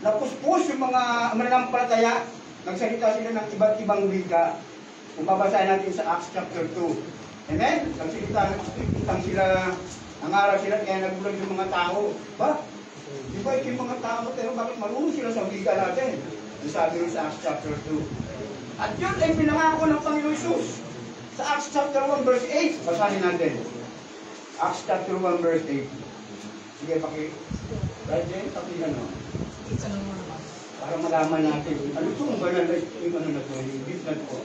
napuspos yung mga mananampalataya, nagsalita sila ng iba't ibang wika. Kung babasahin natin sa Acts chapter 2. Amen? Nagsalita, nagsalita sila, nangarap sila, kaya nagulat yung mga tao. Ba? Di ba yung mga tao, pero bakit marunong sila sa wika natin? Ang sabi rin sa Acts chapter 2. At yun ay pinangako ng Panginoon Jesus. Sa Acts chapter 1 verse 8, basahin natin. Acts chapter 1 verse 8. Sige, right Jen, pakinggan mo. Para malaman natin. Ano itong banal na yung ano na ito, yung business ko.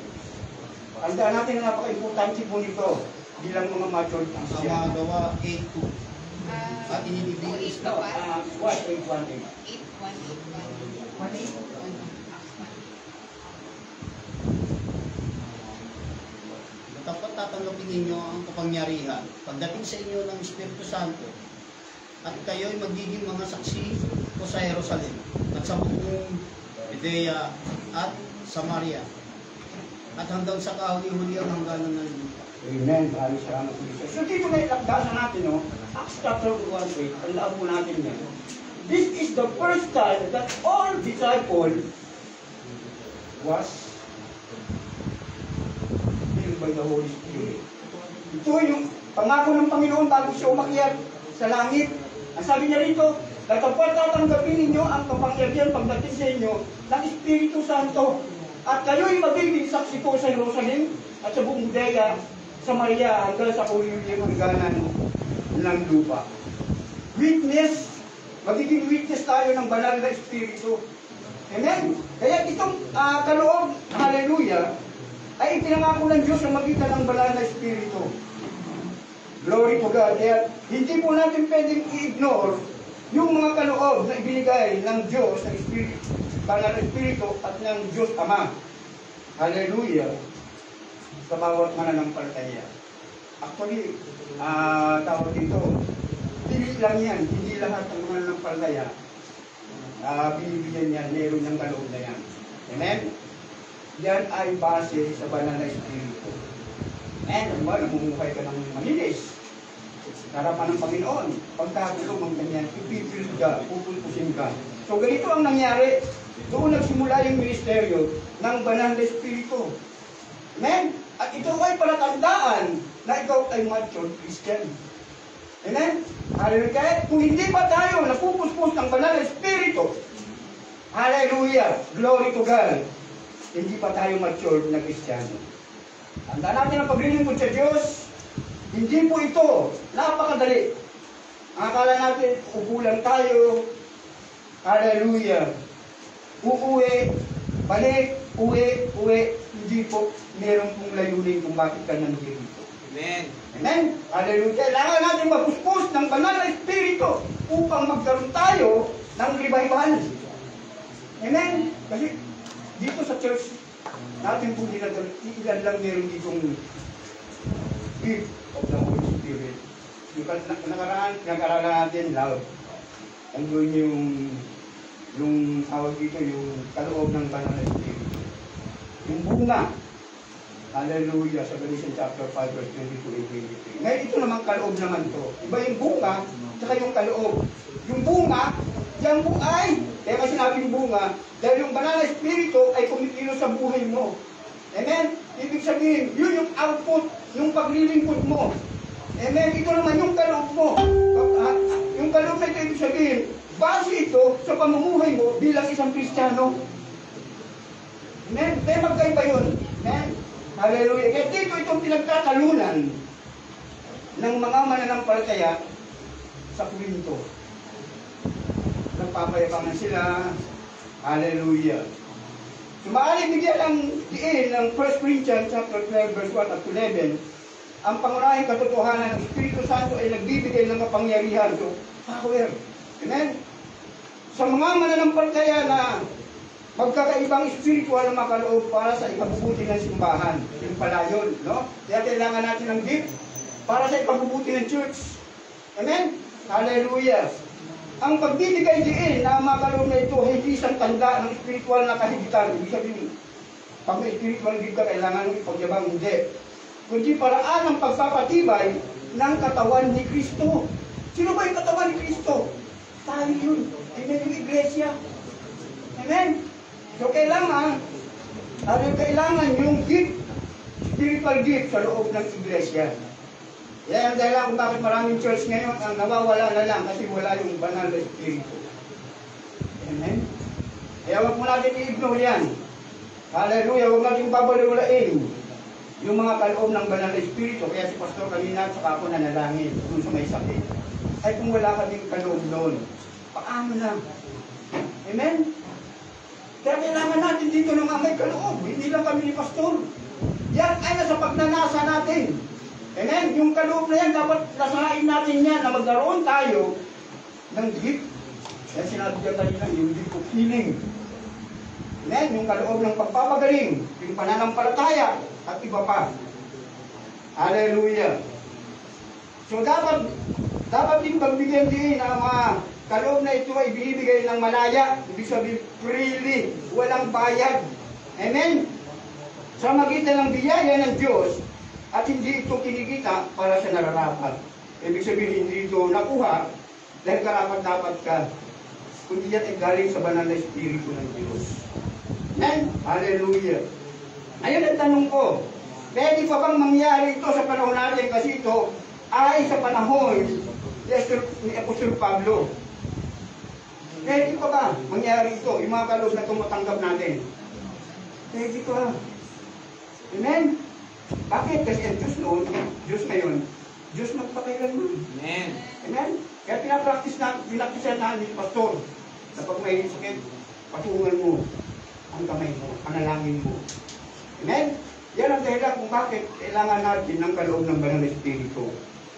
Tandaan natin na napaka-importante po nito bilang mga mature Christian. Sa mga gawa 8.2. At inibigay is What? 8.1. 8.1. Dapat tatanggapin ninyo ang kapangyarihan pagdating sa inyo ng Espiritu Santo at kayo'y magiging mga saksi ko sa Jerusalem at sa buong Judea at Samaria at hanggang sa kahuli-huli ang hangganan ng lupa. Amen. Maraming salamat po dito. So dito na ilagdasan natin, no? Acts chapter 1:8. Tandaan po natin yan. This is the first time that all disciples was filled by the Holy Spirit. Ito yung pangako ng Panginoon bago siya umakyat sa langit. Ang sabi niya rito, kapag tatanggapin ninyo ang kapangyarihan pagdating sa inyo ng Espiritu Santo, at kayo'y magiging saksi ko sa Jerusalem at sa buong Judea, Samaria, hanggang sa kahuli-huling hangganan ng lupa. Witness, magiging witness tayo ng banal na Espiritu. Amen? Kaya itong kaloob, hallelujah, ay ipinangako ng Diyos na magitan ng banal na Espiritu. Glory to God. Kaya hindi po natin pwedeng i-ignore yung mga kaloob na ibinigay ng Diyos ng Espiritu, banal na Espiritu at ng Diyos Ama. Hallelujah. Sa bawat mananampalataya. Actually, tawag dito, pili lang yan. Hindi lahat ng mananampalataya binibigyan yan, meron ng kaloob na yan. Amen? Yan ay base sa banal na Espiritu. Amen? Namumuhay ka ng malinis. Harapan ng Panginoon. Pagkagulong ang ganyan, ipipil ka, pupulpusin ka. So ganito ang nangyari. Doon nagsimula yung ministeryo ng banal na Espiritu. Amen? At ito ay palatandaan na ikaw ay mature Christian. Amen? Hallelujah. Kaya kung hindi pa tayo napupuspos ng banal na Espiritu, hallelujah, glory to God, hindi pa tayo mature na Kristiyano. Tandaan natin ang paglilingkod sa Diyos, hindi po ito napakadali. Ang akala natin, upulan tayo, hallelujah, uuwi, balik, uwi, hindi po, meron pong layunin kung bakit ka nandito. Amen. Amen? Hallelujah. Kailangan natin mapuspos ng banal na Espiritu upang magkaroon tayo ng revival. Amen? Kasi dito sa church, natin po ilan lang meron ditong gift of the Holy Spirit. Yung nakaraan natin, love. Ang doon yung tawag dito, yung kaloob ng banal na Espiritu. Yung bunga. Hallelujah, sa Galatians chapter 5, verse 22 and 23. Ngayon, ito naman kaloob naman to. Iba yung bunga, saka yung kaloob. Yung bunga, yung ay, kaya kasi sinabing bunga, dahil yung banal na Espiritu ay kumikilos sa buhay mo. Amen? Ibig sabihin, yun yung output, yung paglilingkod mo. Amen? Ito naman yung kaloob mo. Yung kaloob na ito, ibig sabihin, base ito sa pamumuhay mo bilang isang Kristiyano. Amen? Kaya magkaiba yun. Amen? Hallelujah. Kaya dito itong pinagkakalunan ng mga mananampalataya sa Korinto. Nagpapayabangan sila. Hallelujah. So, maaari bigyan ng diin ng 1 Corinthians chapter 12 verse 1 at 11. Ang pangunahing katotohanan ng Espiritu Santo ay nagbibigay ng kapangyarihan. So, power. Amen? Sa mga mananampalataya na magkakaibang spiritual na makaloob para sa ikabubuti ng simbahan. Yung pala yun, no? Kaya kailangan natin ng gift para sa ikabubuti ng church. Amen? Hallelujah! Ang pagbibigay diin na makaloob na ito, hindi isang tanda ng spiritual na kahigitan. Ibig sabihin, pag may spiritual gift ka, kailangan ng ipagyabang, hindi. Kundi paraan ng pagpapatibay ng katawan ni Kristo. Sino ba yung katawan ni Kristo? Tayo yun. Amen, yung iglesia. Amen? So kailangan yung gift, spiritual gift sa loob ng iglesia. Yan ang dahilan kung bakit maraming church ngayon ang nawawala na lang kasi wala yung banal na espiritu. Amen? Kaya wag mo natin i-ignore yan. Hallelujah, huwag natin babaliwalain yung mga kaloob ng banal na espiritu. Kaya si Pastor kanina at saka ako nanalangin kung sa may sakit. Ay kung wala kaming kaloob noon, paano na? Amen? Kaya kailangan natin dito ng mga may kaloob. Hindi lang kami ni Pastor. Yan ay nasa pagnanasa natin. Amen? Yung kaloob na yan, dapat nasain natin yan na magkaroon tayo ng gift. Kaya sinabi niya kanina, yung gift of healing. Amen? Yung kaloob ng pagpapagaling, yung pananampalataya, at iba pa. Hallelujah. So dapat din pagbigyan din ang mga kaloob na ito ay binibigay ng malaya, ibig sabihin freely, walang bayad. Amen? Sa magitan ng biyaya ng Diyos, at hindi ito kinikita para sa nararapat. Ibig sabihin, hindi ito nakuha dahil karapat-dapat ka, kundi yan ay galing sa banal na Espiritu ng Diyos. Amen? Hallelujah. Ayun ang tanong ko, pwede pa bang mangyari ito sa panahon natin kasi ito ay sa panahon ni Apostol Pablo? Pwede pa ba mangyari ito, yung mga kaloob na tumutanggap natin? Pwede pa. Amen? Bakit? Kasi ang Diyos noon, Diyos ngayon, Diyos magpakailanman. Amen. Amen? Kaya pinaktisan na ni Pastor, kapag may sakit, patungan mo ang kamay mo, panalangin mo. Amen? Yan ang dahilan kung bakit kailangan natin ng kaloob ng banal na Espiritu.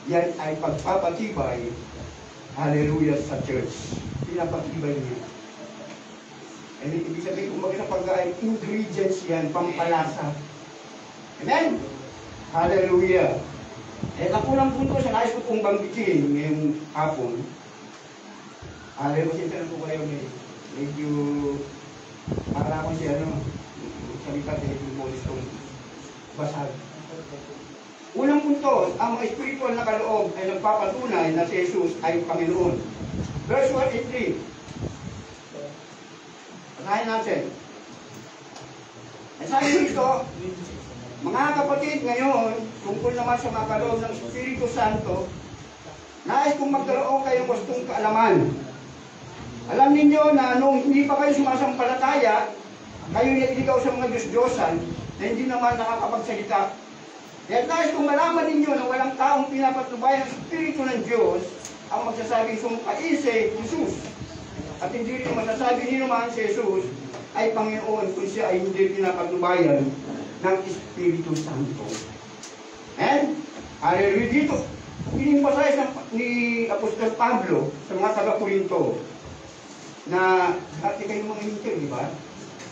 Yan ay pagpapatibay, hallelujah, sa church. Pinapatibay niya. And ibig sabihin, kung magkita pagkain, ingredients yan, pampalasa. Amen? Hallelujah. Eh, nakulang punto sa nais ko pong banggitin ngayong hapon. Hallelujah, siya po kayo medyo para akong siya, salita sa medyo bolis kong basag. Unang punto, ang spiritual na kaloob ay nagpapatunay na si Jesus ay Panginoon. Verse 1 and 3. Patayin natin. Sabi dito, mga kapatid, ngayon, tungkol naman sa mga kaloob ng Espiritu Santo, nais kong magkaroon kayong gustong kaalaman. Alam ninyo na nung hindi pa kayo sumasampalataya, kayo niligaw sa mga Diyos-Diyosan na hindi naman nakakapagsalita. Kaya nais kong malaman ninyo na walang taong pinapatnubayan ng Espiritu ng Diyos ang magsasabing sumpain si Jesus. At hindi rin masasabi ni naman si Jesus ay Panginoon kung siya ay hindi pinapatnubayan ng Espiritu Santo. And, hallelujah, dito, inimpasay ni Apostol Pablo sa mga taga-Corinto na dati kayo mga hintil, di ba?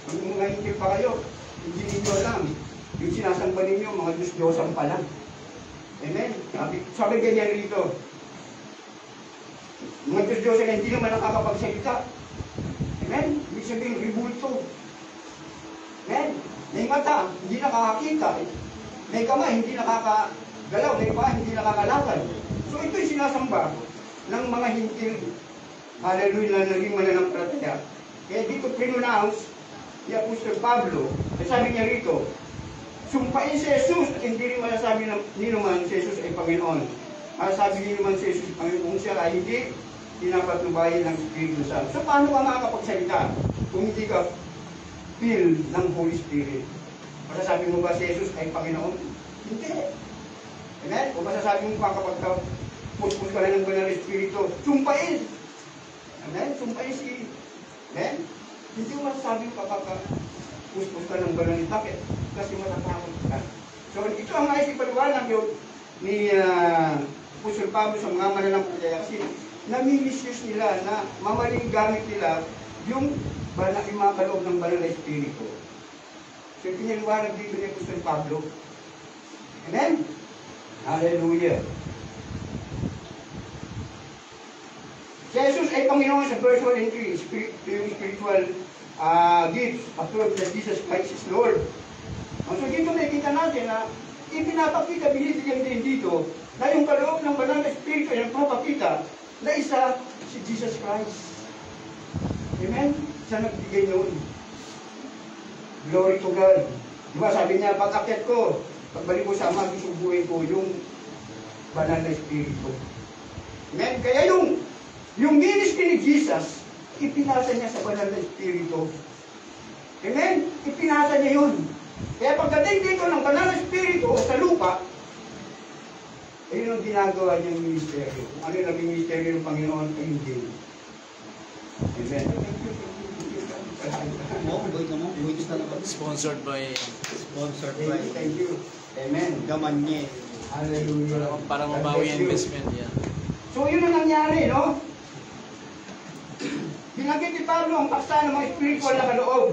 Kung mga hintil pa kayo, hindi ninyo alam. Yung sinasamba ninyo, mga Diyos-Diyosan pala. Amen? Sabi ganyan rito. Mga Diyos-Diyosan na hindi naman nakakapagsalita. Amen? Ibig sabihin, ribulto. Amen? May mata, hindi nakakakita. May kamay, hindi nakakagalaw. May paa, hindi nakakalakad. So ito'y sinasamba ng mga hintil. Hallelujah, na naging mananampalataya. Kaya dito pronounce ni Apostol Pablo, sabi niya rito, sumpain si Jesus at hindi rin masasabi ni naman si Jesus ay Panginoon. Masasabi ni naman si Jesus ay Panginoon kung siya ay hindi pinapatnubayan ng Espiritu Santo. So paano ka makakapagsalita kung hindi ka filled ng Holy Spirit? Masasabi mo ba si Jesus ay Panginoon? Hindi. Amen? Kung masasabi mo pa kapag puspos ka na ng banal na Espiritu, sumpain. Amen? Sumpain si... Amen? Hindi mo masasabi mo kapag puspos ka ng banal na Bakit? Kasi matatakot ka. So ito ang nais ipaliwanag yun ni Apostol Pablo sa mga mananampalataya kasi namimisyos nila na mamaling gamit nila yung mga kaloob ng banal na Espiritu. So pinaliwanag dito ni Apostol Pablo. Amen? Hallelujah. Si Jesus ay Panginoon sa verse 1 and 3, yung spiritual gifts, after that Jesus Christ is Lord. So dito nakikita natin na ipinapakita, binibigyan din dito na yung kaloob ng banal na Espiritu ay nagpapakita na isa si Jesus Christ. Amen? Siya nagbigay noon. Glory to God. Diba sabi niya, pag-akyat ko, pagbalik ko sa Ama, susubuhin ko yung banal na Espiritu. Amen? Kaya yung ministry ni Jesus, ipinasa niya sa banal na Espiritu. Amen? Ipinasa niya yun. Kaya pagdating dito ng banal na Espiritu sa lupa, ayun ang ginagawa niyang ministeryo. Kung ano yung naging ministeryo ng Panginoon, ay hindi. Amen? Sponsored by Thank you. Amen. Gaman niya. Hallelujah. para mabawi ang investment yan. So yun ang nangyari, no? Binanggit ni Pablo ang paksa ng mga spiritual na kaloob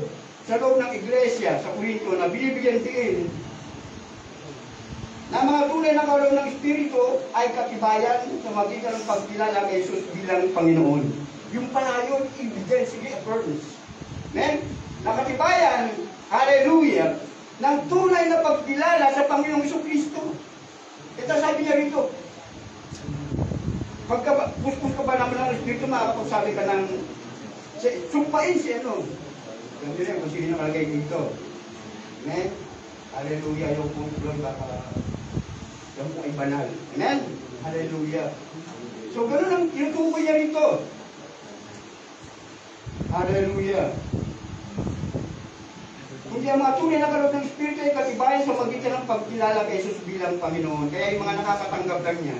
sa loob ng iglesia sa Corinto na binibigyan din na mga tunay na kaloob ng Espiritu ay katibayan sa magitan ng pagkilala kay Jesus bilang Panginoon. Yung pala yun, evidence, affirms. Amen? Nakatibayan, hallelujah, ng tunay na pagkilala sa Panginoong Jesucristo. Ito sabi niya rito, pagka puspos ka ba naman ng Espiritu, makakapagsabi ka ng sumpain si ano. Alam nyo na kung sino nakalagay dito. Amen? Hallelujah, yung kung doon baka yung kung ay banal. Amen? Hallelujah. So ganun ang tinutukoy niya rito. Hallelujah. Kundi ang mga tunay na kaloob ng Espiritu ay katibayan sa magitan ng pagkilala kay Jesus bilang Panginoon. Kaya yung mga nakakatanggap lang niya,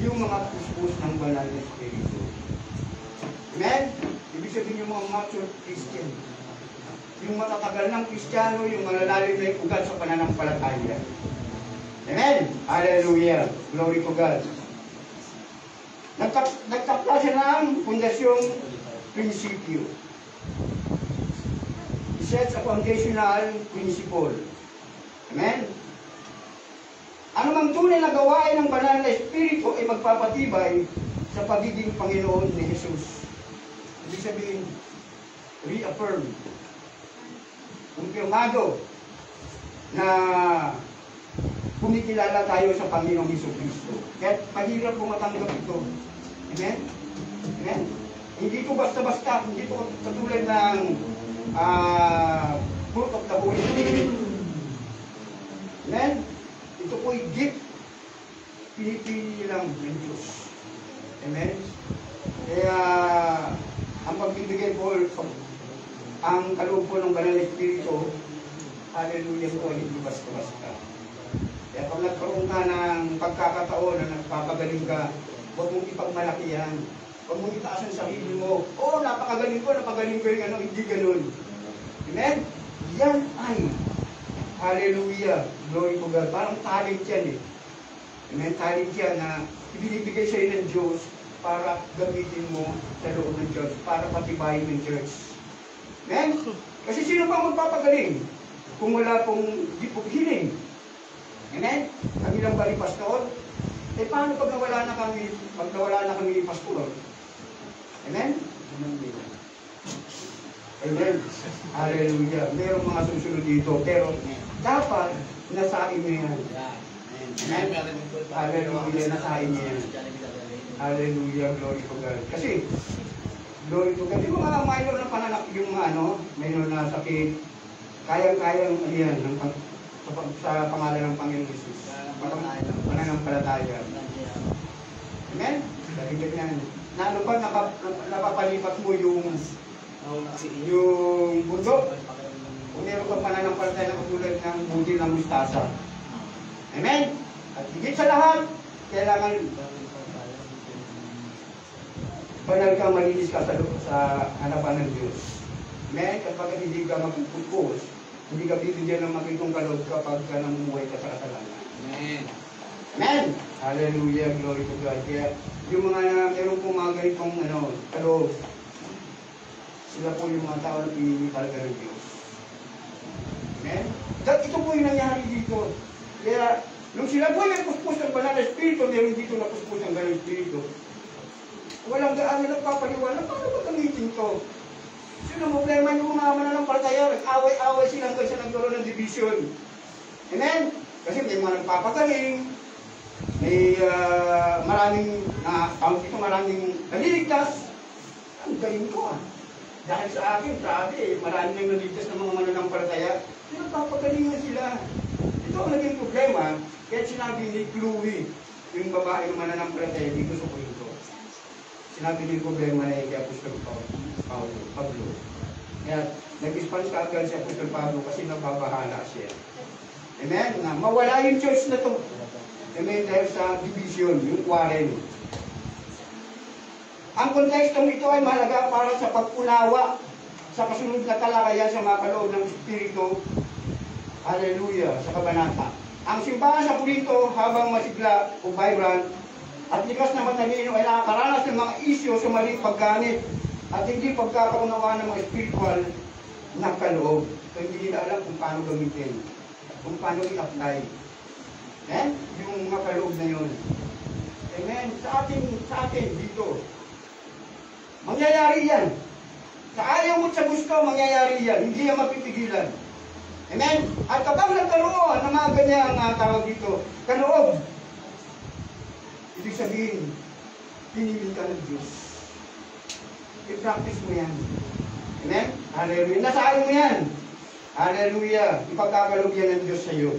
yung mga puspos ng banal na Espiritu. Amen? Ibig sabihin yung mga mature Christian. Yung matatagal ng Kristiyano, yung malalalim na ugat sa pananampalataya. Amen? Hallelujah. Glory to God. Nagtakla siya ng pundasyong prinsipyo. He sets a foundational principle. Amen? Ano mang tunay na gawain ng banal na Espiritu ay magpapatibay sa pagiging Panginoon ni Jesus. Ibig sabihin, reaffirm, kumpirmado na kumikilala tayo sa Panginoong Jesucristo. Kaya mahirap kung matanggap ito. Amen? Amen? Hindi ko basta-basta, hindi ko katulad ng fruit of the Holy Spirit. Amen? Ito po'y gift. Pinipili lang ng Diyos. Amen? Kaya, ang pagbibigay po, ang kaloob po ng banal na Espiritu, hallelujah po, hindi basta-basta. Kaya pag nagkaroon ka ng pagkakataon na nagpapagaling ka, huwag mong ipagmalaki yan. Huwag mong itaas ang sarili mo. Oh, napakagaling ko yung ano, hindi ganun. Amen? Yan ay, hallelujah, glory to God. Parang talent yan eh. Amen? Talent yan na ibinibigay sa'yo ng Diyos para gamitin mo sa loob ng Diyos, para patibayin ng Church. Amen? Kasi sino pa magpapagaling kung wala pong healing? Amen? Kami lang ba ni Pastor? Eh paano pag nawala na kami ni Pastor? Amen? Amen? Hallelujah. Mayroong mga susunod dito, pero dapat nasain niyo yan. Amen? Hallelujah, nasain niyo yan. Hallelujah, glory to God. Kasi, glory to God. Yung mga minor na pananak, yung mga minor na sakit, kayang-kayang yan, sa pangalan ng Panginoon Jesus. Pananampalataya. Amen? Dahil ganyan. Na ano ba, napapalipat mo yung bundok? Kung meron kang pananampalataya na katulad ng buti ng mustasa. Amen? At higit sa lahat, kailangan banal ka, malinis ka sa hanapan ng Diyos. Amen? Kapag hindi ka magpupukos, hindi ka bibigyan ng makitong kaloob kapag ka namumuhay ka sa kasalanan. Amen. Amen! Hallelujah! Glory to God. Kaya yung mga meron pong mga ganitong kaloob, sila po yung mga tao na pinili talaga ng Diyos. Amen? Ito po yung nangyari dito. Kaya nung sila po may puspos ng banal na Espiritu, meron dito na puspos ng banal na Espiritu. Walang gaano nagpapaliwanag, paano ba gamitin to? Sino problema yung mga mananampalataya? Nag-away-away sila hanggang sa nagkaroon ng division. Amen? Kasi may mga nagpapagaling, may maraming naliligtas. Ang galing ko Dahil sa akin, grabe, marami nang naligtas ng mga mananampalataya. Pinagpapagalingan sila. Ito ang naging problema, kaya sinabi ni Chloe, yung babae ng mananampalataya dito sa Corinto. Sinabi niyo yung problema na kay Apostol Pablo. Kaya nag-response ka agad si Apostol Pablo kasi nababahala siya. Amen? Na mawala yung church na to. Amen? Dahil sa division, yung quarrel. Ang kontekstong ito ay mahalaga para sa pag-unawa sa kasunod na talakayan sa mga kaloob ng Espiritu. Hallelujah! Sa kabanata. Ang simbahan sa Corinto habang masigla o vibrant at likas na matalino ay nakakaranas ng mga isyo sa maling pagganit at hindi pagkakaunawaan ng mga spiritual na kaloob. So, hindi nila alam kung paano gamitin, kung paano i-apply. Yung mga kaloob na yun. Amen? Sa atin dito. Mangyayari yan. Sa ayaw mo sa gusto, mangyayari yan. Hindi yan mapipigilan. Amen? At kapag nagkaroon ng mga ganyang tawag dito, kaloob, ibig sabihin, pinili ka ng Diyos. I-practice mo yan. Amen? Hallelujah. Nasaan mo yan? Hallelujah. Ipagkakaloob yan ng Diyos sa iyo.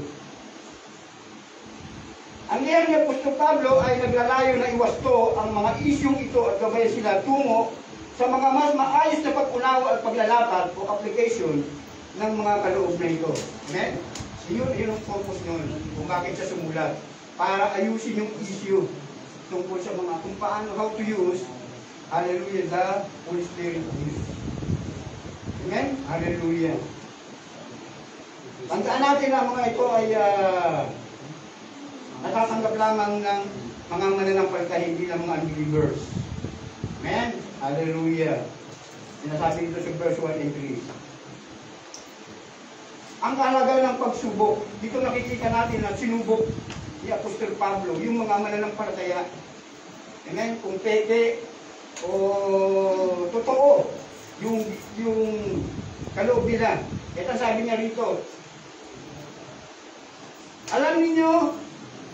Ang liyan ni Apostol Pablo ay naglalayo na iwasto ang mga isyong ito at gabayan sila tungo sa mga mas maayos na pag-unawa at paglalakad o application ng mga kaloob na ito. Amen? Yun ang purpose nun. Kung bakit siya sumulat. Para ayusin yung issue tungkol sa mga kung paano, how to use, hallelujah, the Holy Spirit use. Amen? Hallelujah. Tandaan natin na mga ito ay natatanggap lamang ng mga mananampalataya, hindi ng mga unbelievers. Amen? Hallelujah. Sinasabi dito sa verse 1 and 3. Ang kahalaga ng pagsubok, dito nakikita natin na sinubok ni Apostol Pablo, yung mga mananampalataya. Amen? Kung peke o totoo, yung kaloob nila. Ito sabi niya rito, alam niyo,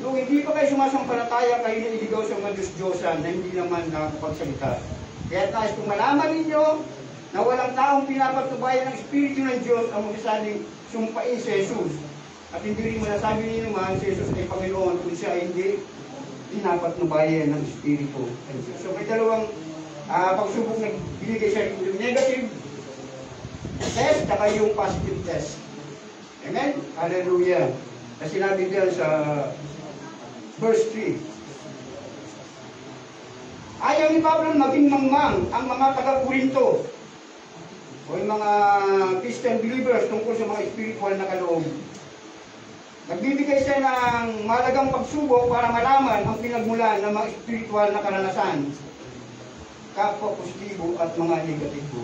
nung hindi pa kayo sumasampalataya, kayo nailigaw sa mga Diyos-Diyosan na hindi naman nakakapagsalita. Kaya tayo kung malaman ninyo na walang taong pinapatubayan ng Espiritu ng Diyos ang magsasabing sumpain si Jesus. At hindi rin masasabi ninyo naman si Jesus ay Panginoon kung siya ay hindi pinapatubayan ng Espiritu ng Diyos. So may dalawang pagsubok na binigay siya rito. Yung negative test at yung positive test. Amen? Hallelujah. Na sinabi diyan sa verse 3. Ayaw ni Pablo maging mangmang ang mga taga-Corinto o yung mga Christian believers tungkol sa mga spiritual na kaloob. Nagbibigay siya ng mahalagang pagsubok para malaman ang pinagmulan ng mga spiritual na karanasan, kapwa positibo at mga negatibo.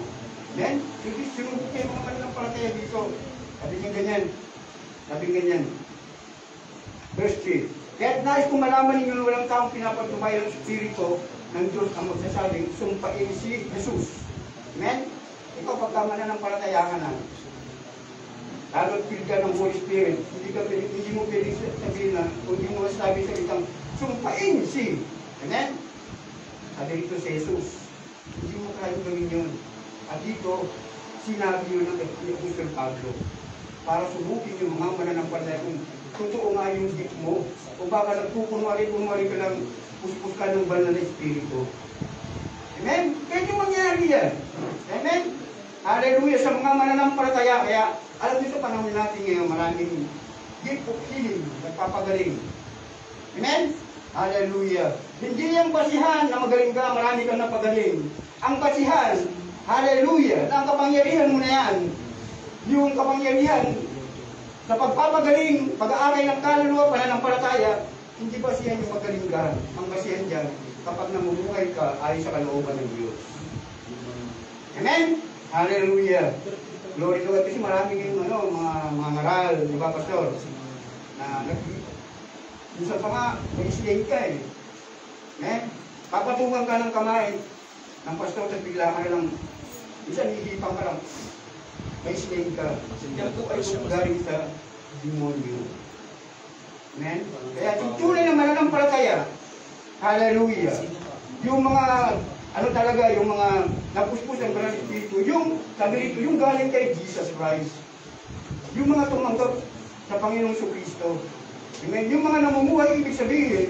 Then, hindi sinubok niya yung mga mananampalataya dito. Sabi niya ganyan. Sabi ganyan. Verse 3. Kaya't nais kung malaman ninyo na walang taong pinapatubay ng Espiritu ng Diyos ang magsasabing sumpain si Jesus. Amen? Ikaw pagka mananampalataya ka na, lalo't filled ka ng Holy Spirit, hindi mo pwedeng sabihin na, kung hindi mo masabi sa itang sumpain si. Amen? Sabi rito si Jesus. Hindi mo kaya gawin yun. At dito, sinabi yun ng Apostol Pablo para subukin yung mga mananampalataya kung totoo nga yung gift mo. Kung baka nagpupunwari ka lang, puspos ka ng banal na Espiritu. Amen? Kaya yung mangyari yan. Amen? Hallelujah sa mga mananampalataya. Kaya, alam niyo sa panahon natin ngayon, maraming gift of healing, nagpapagaling. Amen? Hallelujah. Hindi yung basihan na magaling ka, marami kang napagaling. Ang basihan, hallelujah, na ang kapangyarihan mo na yan, yung kapangyarihan sa pagpapagaling, pag-aaray ng kaluluwa, pananampalataya, hindi basihan yung magaling ka. Ang basihan dyan, kapag namumuhay ka, ayon sa kalooban ng Diyos. Amen? Hallelujah. Glory to God. Kasi maraming yung mga ngaral, di ba, Pastor? Na minsan pa nga, may-slave ka eh. Papatungan ka ng kamay ng pastor at bigla ka lang, minsan hihipang ka lang, may-slave ka. Yan po ay galing sa demonyo. Amen? Kaya yung tunay na mananampalataya, hallelujah, yung mga, ano talaga, yung mga napuspos ang banal na Espiritu. Yung, sabi rito, yung galing kay Jesus Christ. Yung mga tumanggap sa Panginoong Kristo. Amen. Yung mga namumuhay, ibig sabihin,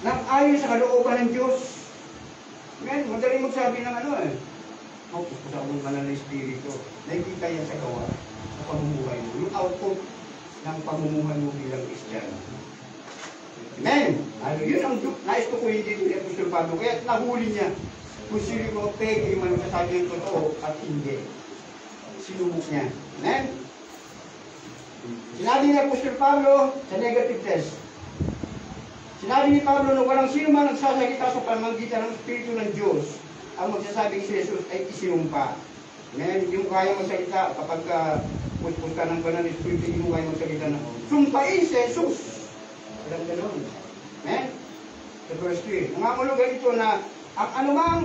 nang ayon sa kalooban ng Diyos. Amen. Madaling magsabi ng ano eh. Puspos ako ng banal na Espiritu. Nakikita yan sa gawa, sa pamumuhay mo. Yung output ng pamumuhay mo bilang Kristiyano. Amen. Ano, yun ang nais ko hindi dito ni Apostol Pablo. Kaya nahuli niya kung sino mo peke man sasabi ng totoo at hindi. Sinubok niya. Amen. Sinabi ni Apostol Pablo sa negative test. Sinabi ni Pablo na walang sino man nagsasalita sa pamamagitan ng Espiritu ng Diyos ang magsasabing si Jesus ay isinumpa. Amen. Hindi mo kaya magsalita kapag puspos ka ng banal na Espiritu, hindi mo kaya magsalita na sumpain si Jesus. Walang ganun. Amen? Sa verse 3. Nangangulugan ito na ang anumang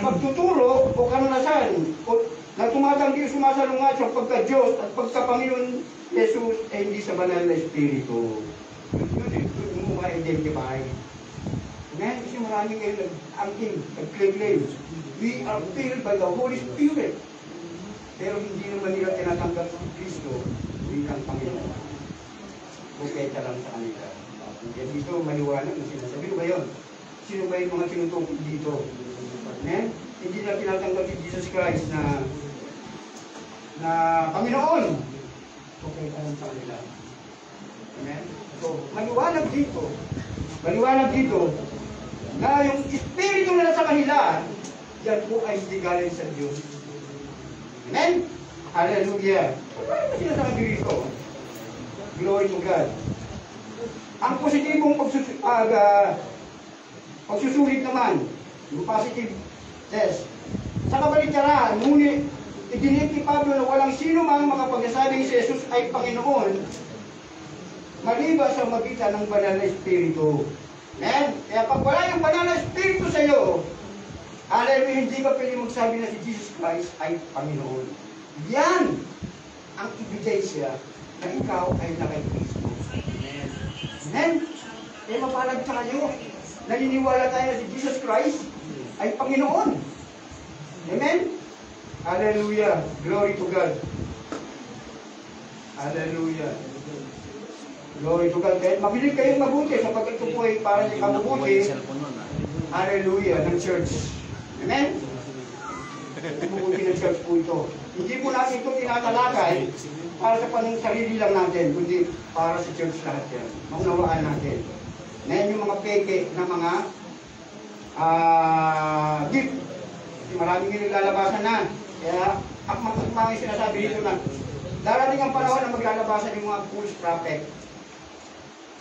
pagtuturo o karanasan o na tumatanggi o sumasalungat sa pagka-Diyos at pagka-Panginoon Jesus ay hindi sa banal na Espiritu. Yun eh. Yun mo ma-identify. Amen? Kasi marami kayo nag-angking, nag-claim. We are filled by the Holy Spirit. Pero hindi naman nila tinatanggap si Kristo bilang Panginoon. Buketa lang sa kanila. Kaya dito maliwanag na sinasabi. Sino ba yun? Sino ba yung mga tinutukod dito? Amen? Hindi na tinatanggap si Jesus Christ na Panginoon. Buketa lang sa kanila. Amen? So, maliwanag dito na yung Espiritu na nasa kanila, yan po ay hindi galing sa Diyos. Amen? Hallelujah. Ano sinasabi dito? Glory to God. Ang positibong pagsusulit naman, yung positive test. Sa kabaligtaran, ngunit idinit ni Pablo na walang sino mang makapagsasabing si Jesus ay Panginoon maliban sa magitan ng banal na Espiritu. Amen? Kaya pag wala yung banal na Espiritu sa iyo, hallelujah, hindi ka pwede magsabi na si Jesus Christ ay Panginoon. Yan ang ebidensya na ikaw ay nakay Kristo. Amen? Kaya mapalag sa kayo. Naniniwala tayo na si Jesus Christ ay Panginoon. Amen? Hallelujah. Glory to God. Hallelujah. Glory to God. Kaya mabilis kayong mabuti sapagkat ito po ay para sa kabubuti. Hallelujah. Ng church. Amen? Mabubuti ng church po ito. Hindi po natin ito tinatalakay para sa sarili lang natin, kundi para sa church lahat yan. Maunawaan natin. Ngayon yung mga peke na mga gift. Maraming yung naglalabasan na. Kaya, ang sinasabi dito na, darating ang panahon na maglalabasan yung mga false prophet.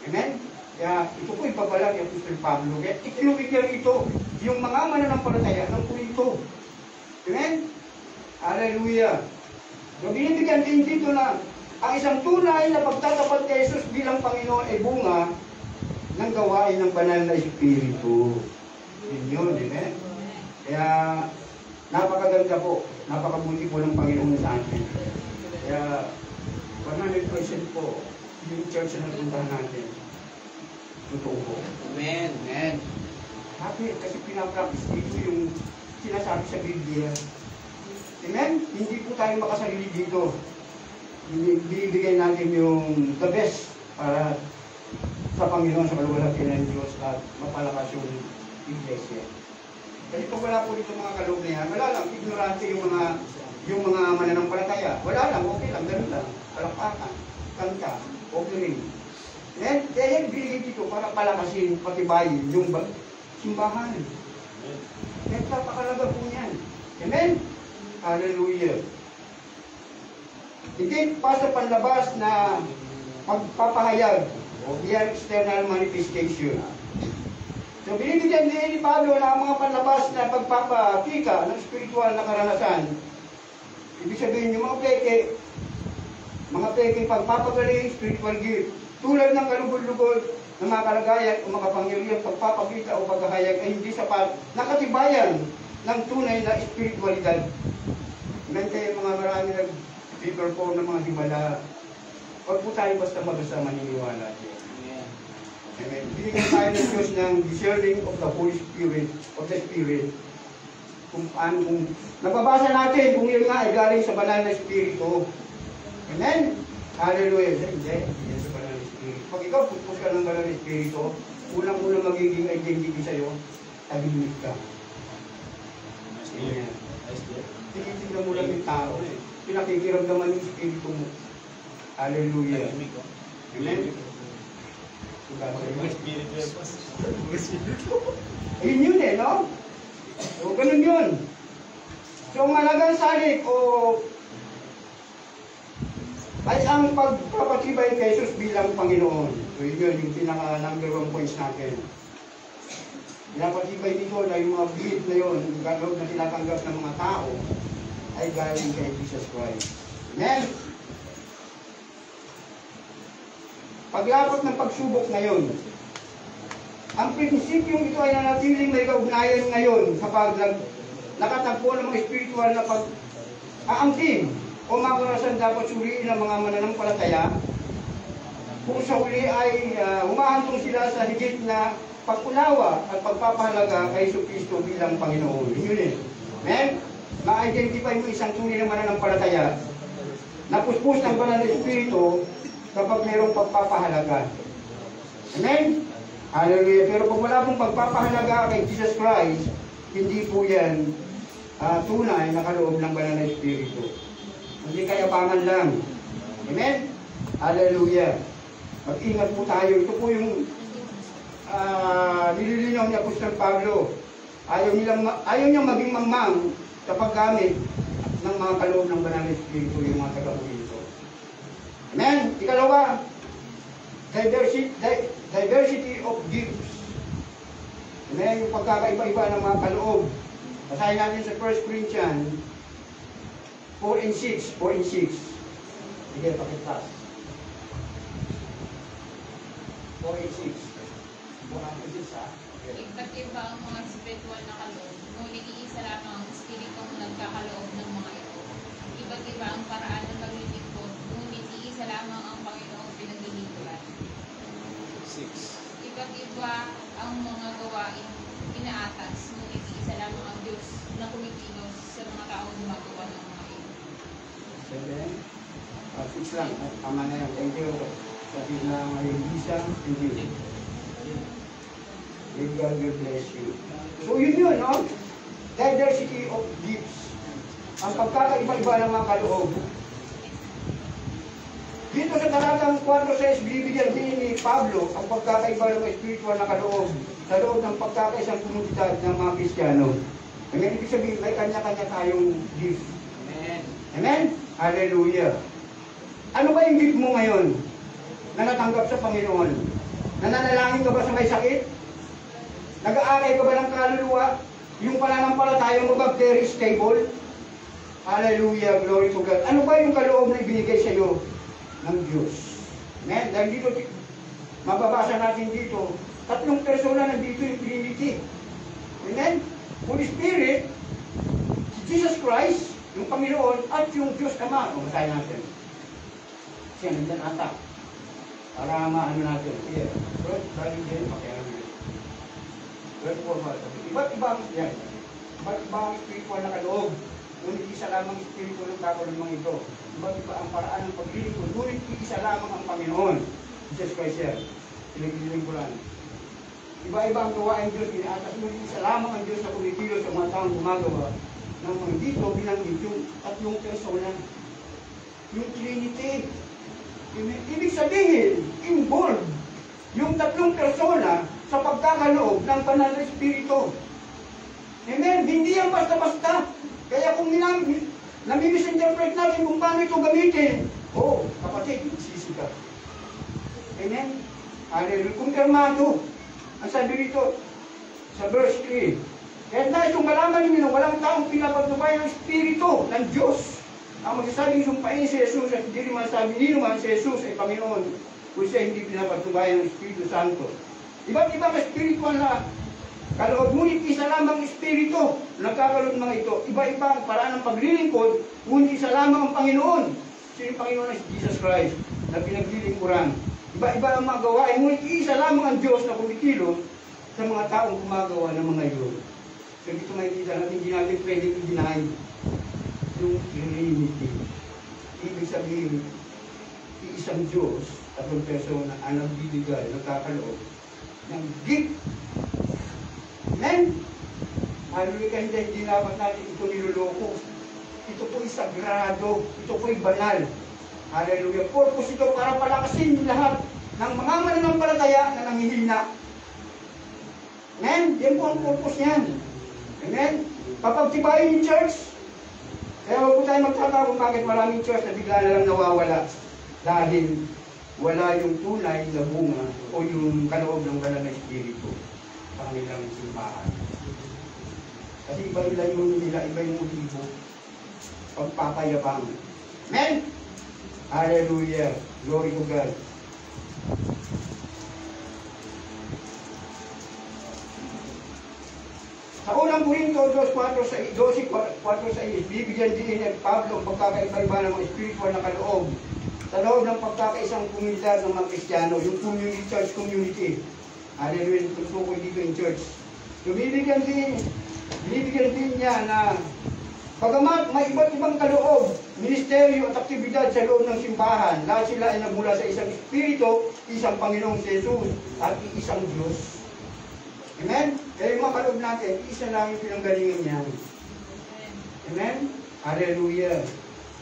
Amen? Kaya, ito po ipabalag yung Apostol Pablo. Kaya, ikinubig niya rito, yung mga mananampalataya ng Korinto. Amen? Hallelujah. So, binibigyan din dito na ang isang tunay na pagtatapat kay Jesus bilang Panginoon ay bunga ng gawain ng banal na Espiritu. Yun, amen? Kaya, napakaganda po, napakabuti po ng Panginoon sa atin. Kaya, 100% po, yung church na napuntahan natin, totoo po. Amen. Amen. Happy, kasi pinapractice dito yung sinasabi sa Biblia. Amen? Hindi po tayo makasarili dito. Binibigay natin yung the best para sa Panginoon, sa kaluwalhatian ng Diyos at mapalakas yung iglesia. Kasi kung wala po dito mga kaloob na yan, wala lang, ignorante yung mga mananampalataya. Wala lang, okay lang, ganun lang. Palakpakan, kanta, okay rin. Amen? Kaya yan binigay dito para palakasin, patibayin yung simbahan. Kaya napakalaga po yan. Amen? Hallelujah. Hindi pa sa panlabas na pagpapahayag o diyan external manifestation. So binibigyan ni Pablo na ang mga panlabas na pagpapakika ng spiritual na karanasan. Ibig sabihin yung mga peke pagpapagaling, spiritual gift, tulad ng kalugod-lugod ng mga kalagayan o makapangyarihan pagpapakita o paghahayag ay hindi sapat na katibayan ng tunay na espiritualidad. Ngayon kayo mga marami nag-perform ng mga himala. Huwag po tayo basta maniniwala. Amen. Binigyan tayo ng Diyos ng discerning of the Holy Spirit, of the Spirit. kung paano, kung nababasa natin kung yun nga ay galing sa banal na Espiritu. Amen? Hallelujah. Hindi yan sa banal na Espiritu. Pag ikaw pupus ka ng banal na Espiritu, unang-unang magiging identity sa'yo, tahimik ka. Amen. Tinitignan mo lang yung tao. Pinakikiramdaman yung Espiritu mo. Hallelujah. Amen? Ayun yun eh, no? So, ganun yun. So, ang malagang salik o ay ang pagpapatibay kay Jesus bilang Panginoon. So, yun yung pinaka number 1 points natin. Pinapatibay dito na yung mga belief na yun, yung gano'n na tinatanggap ng mga tao, ay galing kay Jesus Christ. Amen? Paglapot ng pagsubok ngayon, ang prinsipyong ito ay nanatiling may kaugnayan ngayon kapag nakatagpo ng mga spiritual na pag-aangkin o mga karasan dapat suriin ng mga mananampalataya kung sa uli ay humahantong sila sa higit na pag-unawa at pagpapahalaga kay Jesucristo bilang Panginoon. Yun eh. Amen? Ma-identify mo isang tunay na mananampalataya na puspos ng banal na Espiritu kapag mayroong pagpapahalaga. Amen? Hallelujah. Pero kung wala pong pagpapahalaga kay Jesus Christ, hindi po yan tunay na kaloob ng banal na Espiritu. Hindi kayabangan lang. Amen? Hallelujah. Mag-ingat po tayo. Ito po yung nililinaw ni Apostol Pablo. Ayaw niyang maging mangmang sa paggamit ng mga kaloob ng banal na Espiritu, yung mga taga-Korinto. Amen? Ikalawa, diversity of gifts. Amen? Yung pagkakaiba-iba ng mga kaloob. Basahin natin sa 1 Corinthians 4 and 6. 4 and 6. Sige, pakitas. 4 and 6. 4 and 6, ha? Iba't iba ang mga spiritual na kaloob, ngunit iisa lamang ang Espiritong nagkakaloob ng mga ito. Iba't iba ang paraan ng paglilingkod, ngunit iisa lamang ang Panginoong pinaglilingkuran. 6. Iba't iba ang mga gawain inaatas, ngunit iisa lamang ang Diyos na kumikilos sa mga taong gumagawa ng mga ito. 6 lang. Tama na yan. Thank you. Sabi na ngayon, Lisa, thank you. May God will bless you. So yun yun, no? Diversity of gifts. Ang pagkakaiba-iba ng mga kaloob. Dito sa talatang 4:6, binibigyan din ni Pablo ang pagkakaiba ng spiritual na kaloob sa loob ng pagkakaisang komunidad ng mga Kristiyano. Ngayon, ibig sabihin, may kanya-kanya tayong gift. Amen. Amen? Hallelujah. Ano ba yung gift mo ngayon na natanggap sa Panginoon? Nananalangin ka ba sa may sakit? Nag-aaral ka ba ng kaluluwa? Yung pananampalataya mo ba very stable? Hallelujah, glory to God. Ano ba yung kaloob na ibinigay sa iyo ng Diyos? Amen? Dahil dito, mababasa natin dito, tatlong persona nandito yung Trinity. Amen? Holy Spirit, si Jesus Christ, yung Panginoon, at yung Diyos Ama. Kung masahin natin. Siya, nandyan ata. Para maano natin. Here. First, bali din, pakialam. Verse 4, iba't ibang yan. Iba't ibang spiritual na kaloob. Ngunit isa lamang spiritual ng kakaloob ng mga ito. Iba't iba ang paraan ng paglilingkod. Ngunit isa lamang ang Panginoon. Jesus Christ yan. Pinagdilingkuran. Iba-iba ang gawain Diyos. Inaatas. Ngunit isa lamang ang Diyos na kumikilos sa mga taong gumagawa ng mga dito bilang yung tatlong persona. Yung Trinity. Ibig sabihin, involved yung tatlong persona sa pagkakaloob ng banal na Espiritu. Amen? Hindi yan basta-basta. Kaya kung nami-misinterpret natin kung paano ito gamitin, kapatid, magsisi ka. Amen? Hallelujah. Kumpirmado. Ang sabi rito, sa verse 3, kaya nais kung malaman ninyo na walang taong pinapagtubay ng Espiritu ng Diyos. Ang magsasabing sumpain si Jesus at hindi naman sabi naman si Jesus ay Panginoon kung siya hindi pinapagtubay ng Espiritu Santo. Iba't ibang spiritual na kaloob, ngunit isa lamang Espiritu nagkakaloob mga ito. Iba-ibang paraan ng paglilingkod, ngunit isa lamang ang Panginoon. Sino yung Panginoon ay Jesus Christ na pinaglilingkuran. Iba-iba ang mga gawain, ngunit isa lamang ang Diyos na kumikilos sa mga taong gumagawa ng mga iyon. So So dito makikita natin, hindi natin pwedeng i-deny yung Trinity. Ibig sabihin, isang Diyos, tatlong persona ang nagbibigay, nagkakaloob ng gift. Amen? Hallelujah, hindi dapat natin ito niloloko. Ito po'y sagrado, ito po'y banal. Hallelujah. Purpose ito para palakasin lahat ng mga mananampalataya na nanghihina. Amen? Yan po ang purpose niyan. Amen? Papagtibayin yung church. Kaya huwag po tayo magtataka kung bakit maraming church na bigla na lang nawawala. Dahil wala yung tunay na bunga o yung kaloob ng banal na espiritu sa kanilang simbahan. Kasi iba yung layunin nila, iba yung motibo. Pagpapayabang. Amen? Hallelujah. Glory to God. Sa unang Korinto 12:4 sa bibigyan din ni Pablo ang pagkakaiba-iba ng mga spiritual na kaloob sa loob ng pagkakaisang komunidad ng mga Kristiyano, yung community, church community. Hallelujah, tutukoy dito yung church. So, binibigyan din niya na bagamat may iba't ibang kaloob, ministeryo at aktibidad sa loob ng simbahan, lahat sila ay nagmula sa isang Espiritu, isang Panginoong Jesus at isang Diyos. Amen? Kaya yung mga kaloob natin, isa lang yung pinanggalingan niya. Amen? Hallelujah.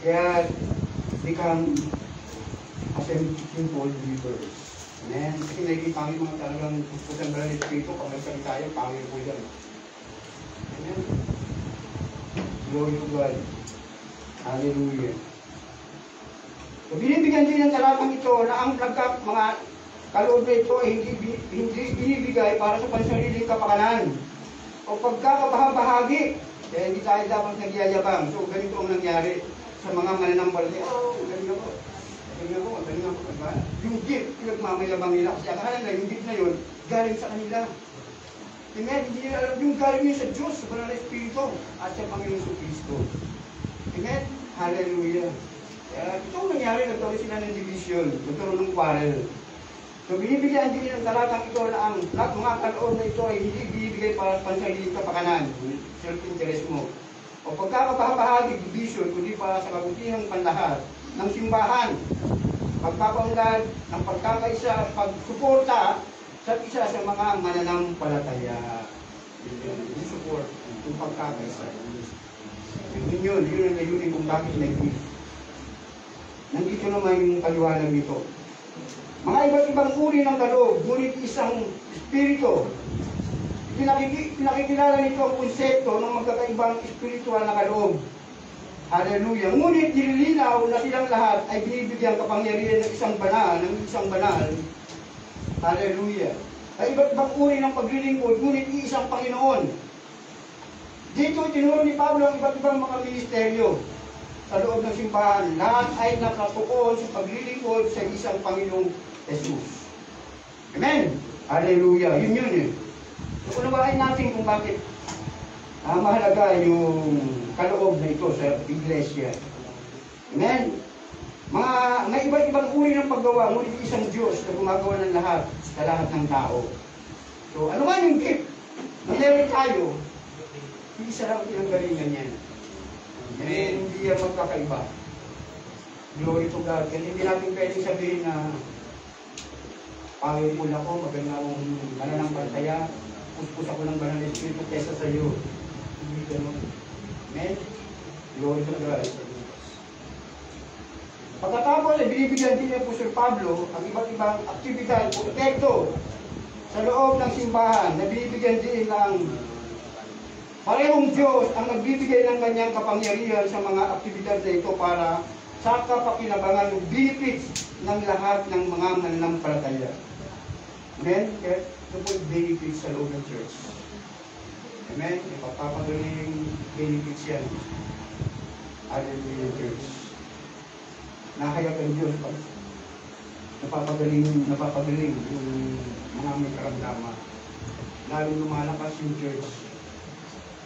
Kaya, become as a simple believers. Amen? Kasi nakikita kami mga talagang pusang banal na Espiritu, pag nagsalita tayo, pangil po yan. Amen? Glory to God. Hallelujah. So, binibigyan din ng talatang ito na ang mga kaloob na ito ay hindi binibigay para sa pansariling kapakanan o pagkakabahabahagi. Kaya hindi tayo dapat nagyayabang. So, ganito ang nangyari sa mga mananampalataya. Galing ako. Diba? Yung gift, pinagmamayabang nila. Kasi akala nila, yung gift na yun, galing sa kanila. Amen? Hindi nila alam yung galing yun sa Diyos, sa banal na Espiritu, at sa Panginoon Kristo. Amen? Hallelujah. Kaya ito ang nangyari, nagkaroon sila ng division, nagkaroon ng quarrel. So, binibigyan din ng talatang ito na ang mga kaloob na ito ay hindi binibigay para sa pansariling kapakanan, self-interest mo. O pagkakabahagi, division, kundi para sa kabutihang panlahat ng simbahan, pagpapaunlad ng pagkakaisa, pagsuporta sa isa sa mga mananampalataya. Yung support, yung pagkakaisa. Yun ang layunin kung bakit nag-give. Nandito naman yung paliwanag nito. Mga iba't ibang uri ng kaloob, ngunit isang espiritu. Pinakikilala nito ang konsepto ng magkakaibang espiritual na kaloob. Hallelujah. Ngunit nililinaw na silang lahat ay binibigyan kapangyarihan ng isang banal. Hallelujah. Ay iba't ibang uri ng paglilingkod, ngunit iisang Panginoon. Dito tinuro ni Pablo ang iba't ibang mga ministeryo sa loob ng simbahan. Lahat ay nakatuon sa paglilingkod sa isang Panginoong Jesus. Amen? Hallelujah. Yun eh. So, unawain natin kung bakit mahalaga yung kaloob na ito sa iglesia. Amen? May iba't ibang uri ng paggawa, ngunit isang Diyos na gumagawa ng lahat sa lahat ng tao. So, ano man yung gift na meron tayo, isa lang pinanggalingan yan. Amen? Hindi yan magkakaiba. Glory to God. Kasi hindi natin pwedeng sabihin na powerful ako, maganda akong mananampalataya, puspos ako ng banal na Espiritu kesa sa iyo. Hindi ganun. Amen? Glory to God. Pagkatapos ay binibigyan din ni Apostol Pablo ang iba't ibang aktibidad o epekto sa loob ng simbahan na binibigyan din ng parehong Diyos ang nagbibigay ng kanyang kapangyarihan sa mga aktibidad na ito para sa kapakinabangan ng benefits ng lahat ng mga mananampalataya. Amen? Kaya ito po yung benefits sa loob ng church. Amen? Ipapapagaling benefits yan. Hallelujah, church. Nakayag ang Diyos pag napapagaling yung mga may karamdaman. Lalo lumalakas yung church.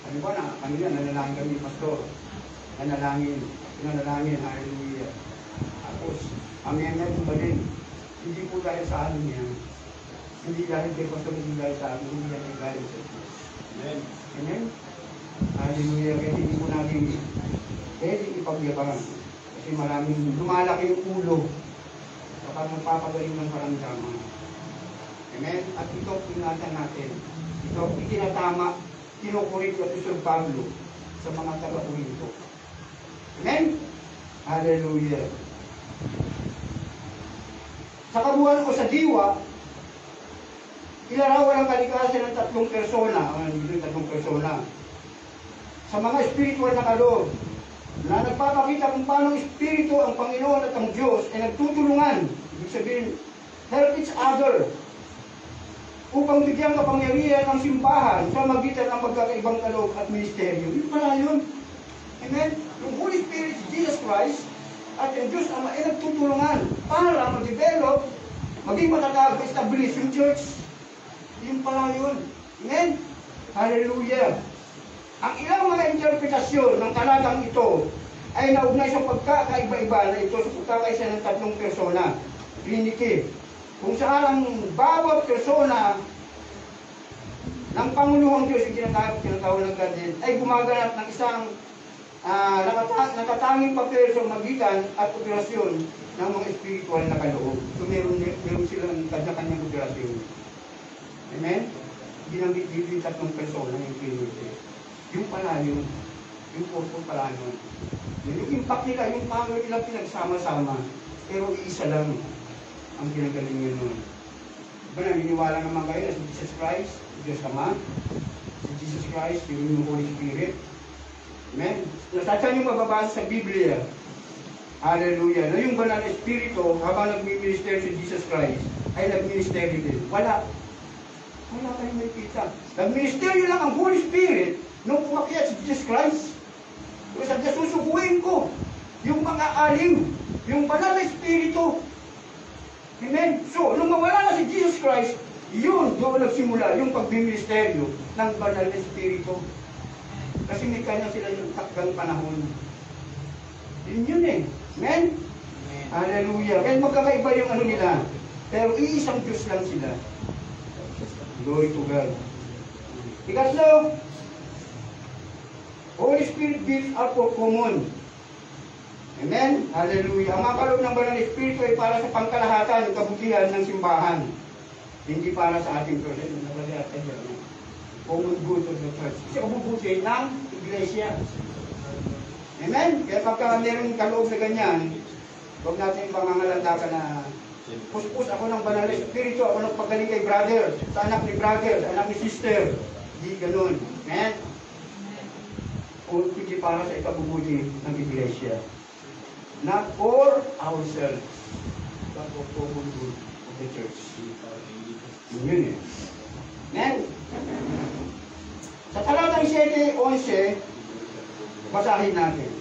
Ano ba na? Kanina, nanalangin kami, pastor. Nanalangin, hallelujah. Tapos, amen na yung balin. Hindi po dahil sa amin yan. Hindi dahil kay pastor, hindi dahil sa amin, hindi dahil sa Diyos. Amen. Amen? Hallelujah. Kaya hindi po natin pwede ipagyabangan. Kasi maraming lumalaki yung ulo. Kapag magpapagaling ng karamdaman. Amen? At ito, ingatan natin. Ito, itinatama, kinukurit ko ito Sir Pablo sa mga taga-Corinto. Amen? Hallelujah. Sa kabuuan ko sa diwa, ilarawan ang kalikasan ng tatlong persona. Tatlong persona. Sa mga spiritual na kaloob, na nagpapakita kung paano espiritu ang Panginoon at ang Diyos ay nagtutulungan. Ibig sabihin, help each other upang bigyan kapangyarihan ang simbahan sa magitan ng magkakaibang kaloob at ministeryo. Yun pala yun. Amen? Yung Holy Spirit, Jesus Christ, at ang Diyos Ama ay nagtutulungan para mag-develop, maging matatag, establish yung church. Yun pala yun. Amen? Hallelujah. Ang ilang mga interpretasyon ng talatang ito ay naugnay sa pagkakaiba-iba na ito sa pagkakaisa ng tatlong persona, Trinity, kung saan ang bawat persona ng Panguluhang Diyos, yung tinatawag ng Godhead, ay gumaganap ng isang nakatanging papel sa magitan at operasyon ng mga spiritual na kaloob. So meron silang kanya-kanyang operasyon. Amen? Ginamit dito yung tatlong persona yung Trinity. Yung pala yun, yung purpose pala yun. Yung impact nila, yung power nila pinagsama-sama, pero iisa lang ang pinagalingan nun. Diba naniniwala naman kayo na si Jesus Christ, si Diyos Ama, si Jesus Christ, yung Holy Spirit. Amen? Saan yung mababasa sa Biblia? Hallelujah. Na yung banal na Espiritu, habang nag-minister si Jesus Christ, ay nag-minister din. Wala. Wala kayong may kita. Nag-ministeryo lang ang Holy Spirit nung umakyat si Jesus Christ. Kung sabi niya, susukuin ko yung mga alim, yung banal na Espiritu. Amen? So, nung mawala na si Jesus Christ, yun, doon nagsimula yung pagbiministeryo ng banal na Espiritu. Kasi may kanya sila yung takgang panahon. Yun eh. Amen? Hallelujah. Kaya magkakaiba yung ano nila. Pero iisang Diyos lang sila. Glory to God. Ikatlo, Holy Spirit gifts are for common. Amen? Hallelujah. Ang mga kaloob ng banal na Espiritu ay para sa pangkalahatan, kabutihan ng simbahan. Hindi para sa ating person. Common good of the church. Kasi kabubuti ng iglesia. Amen? Kaya pagka meron kaloob na ganyan, huwag natin pangangalanda ka na puspus ako ng banal na Espiritu, ako nagpagaling kay brother, sa anak ni brother, sa anak ni sister. Hindi ganun. Amen? Hindi para sa ikabubuti ng iglesia. Not for ourselves, but for common good of the church. Yun eh. Amen? Sa talatang 7:11, basahin natin.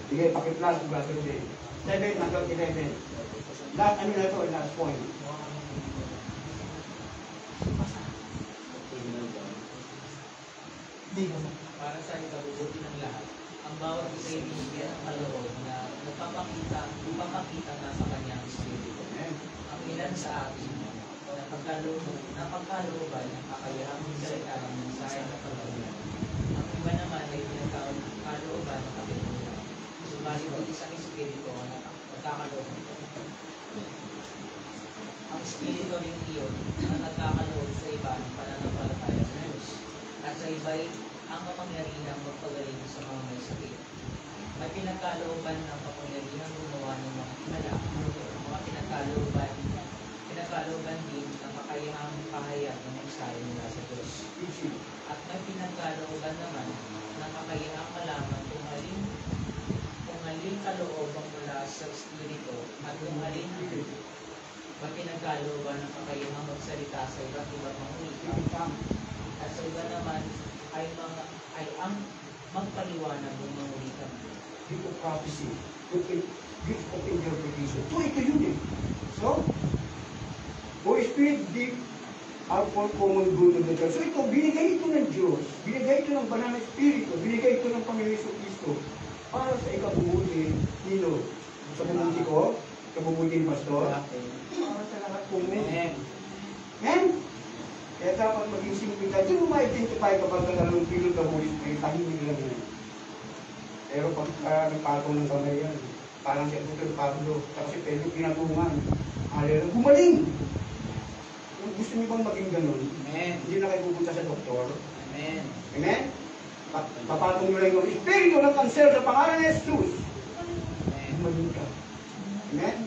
Sige, pakiplas, brother Jay. 7 hanggang 11. Last, ano na ito, last point. Para sa ikabubuti ng lahat, ang bawat isa ay binigyan ng kaloob na upapakita na sa kanyang espiritu. Ang ilan sa atin napagkalooban ng kakayahang magsalita ng mensahe ng kalusugan. Ang iba naman ay pinagkalooban ng kapitulad. Subalit ang isang espiritu ang nagkakaloob nito. Ang espiritu rin iyon ang nagkakaloob sa iba ng pananampalataya sa Diyos. At sa iba'y ang kapangyarihang magpagaling sa mga may sakit. May pinagkalooban ng kapangyarihang gumawa ng mga himala, mga pinagkalooban din ng kakayahang pahayag ng mensahe mula sa Diyos. At may pinagkalooban naman ng kakayahang malaman kung alin kalooban mula sa Espiritu at kung alin may pinagkalooban ng kakayahang magsalita sa iba't ibang mga wika. At sa iba naman ay ang magpaliwanag ng mga wika. Gift of prophecy, gift of interpretation. So, ito yun eh. So, Holy Spirit gift are for common good of the church. So, ito, binigay ito ng Diyos, binigay ito ng banal na Espiritu, binigay ito ng Panginoon Jesucristo para sa ikabubuti nino. Sa bumunti ko, ikabubuti ni Pastor, para sa lahat kong men. Amen? Kaya dapat maging simplikan doon mo ma-identify kapag nagkaroon feel of the Holy Spirit, tahimik lang yan. Pero pag nagpatong ng kamay yan, parang si Apostol Pablo, saka si Pedro pinatungan. Hallelujah. Gumaling! Kung gusto niyo bang maging ganun, Amen. hindi na kayo pupunta sa doktor. Amen. Amen? Papatong nyo lang yung Espiritu ng kanser sa pangalan ni Jesus. Amen. Gumaling ka. Amen?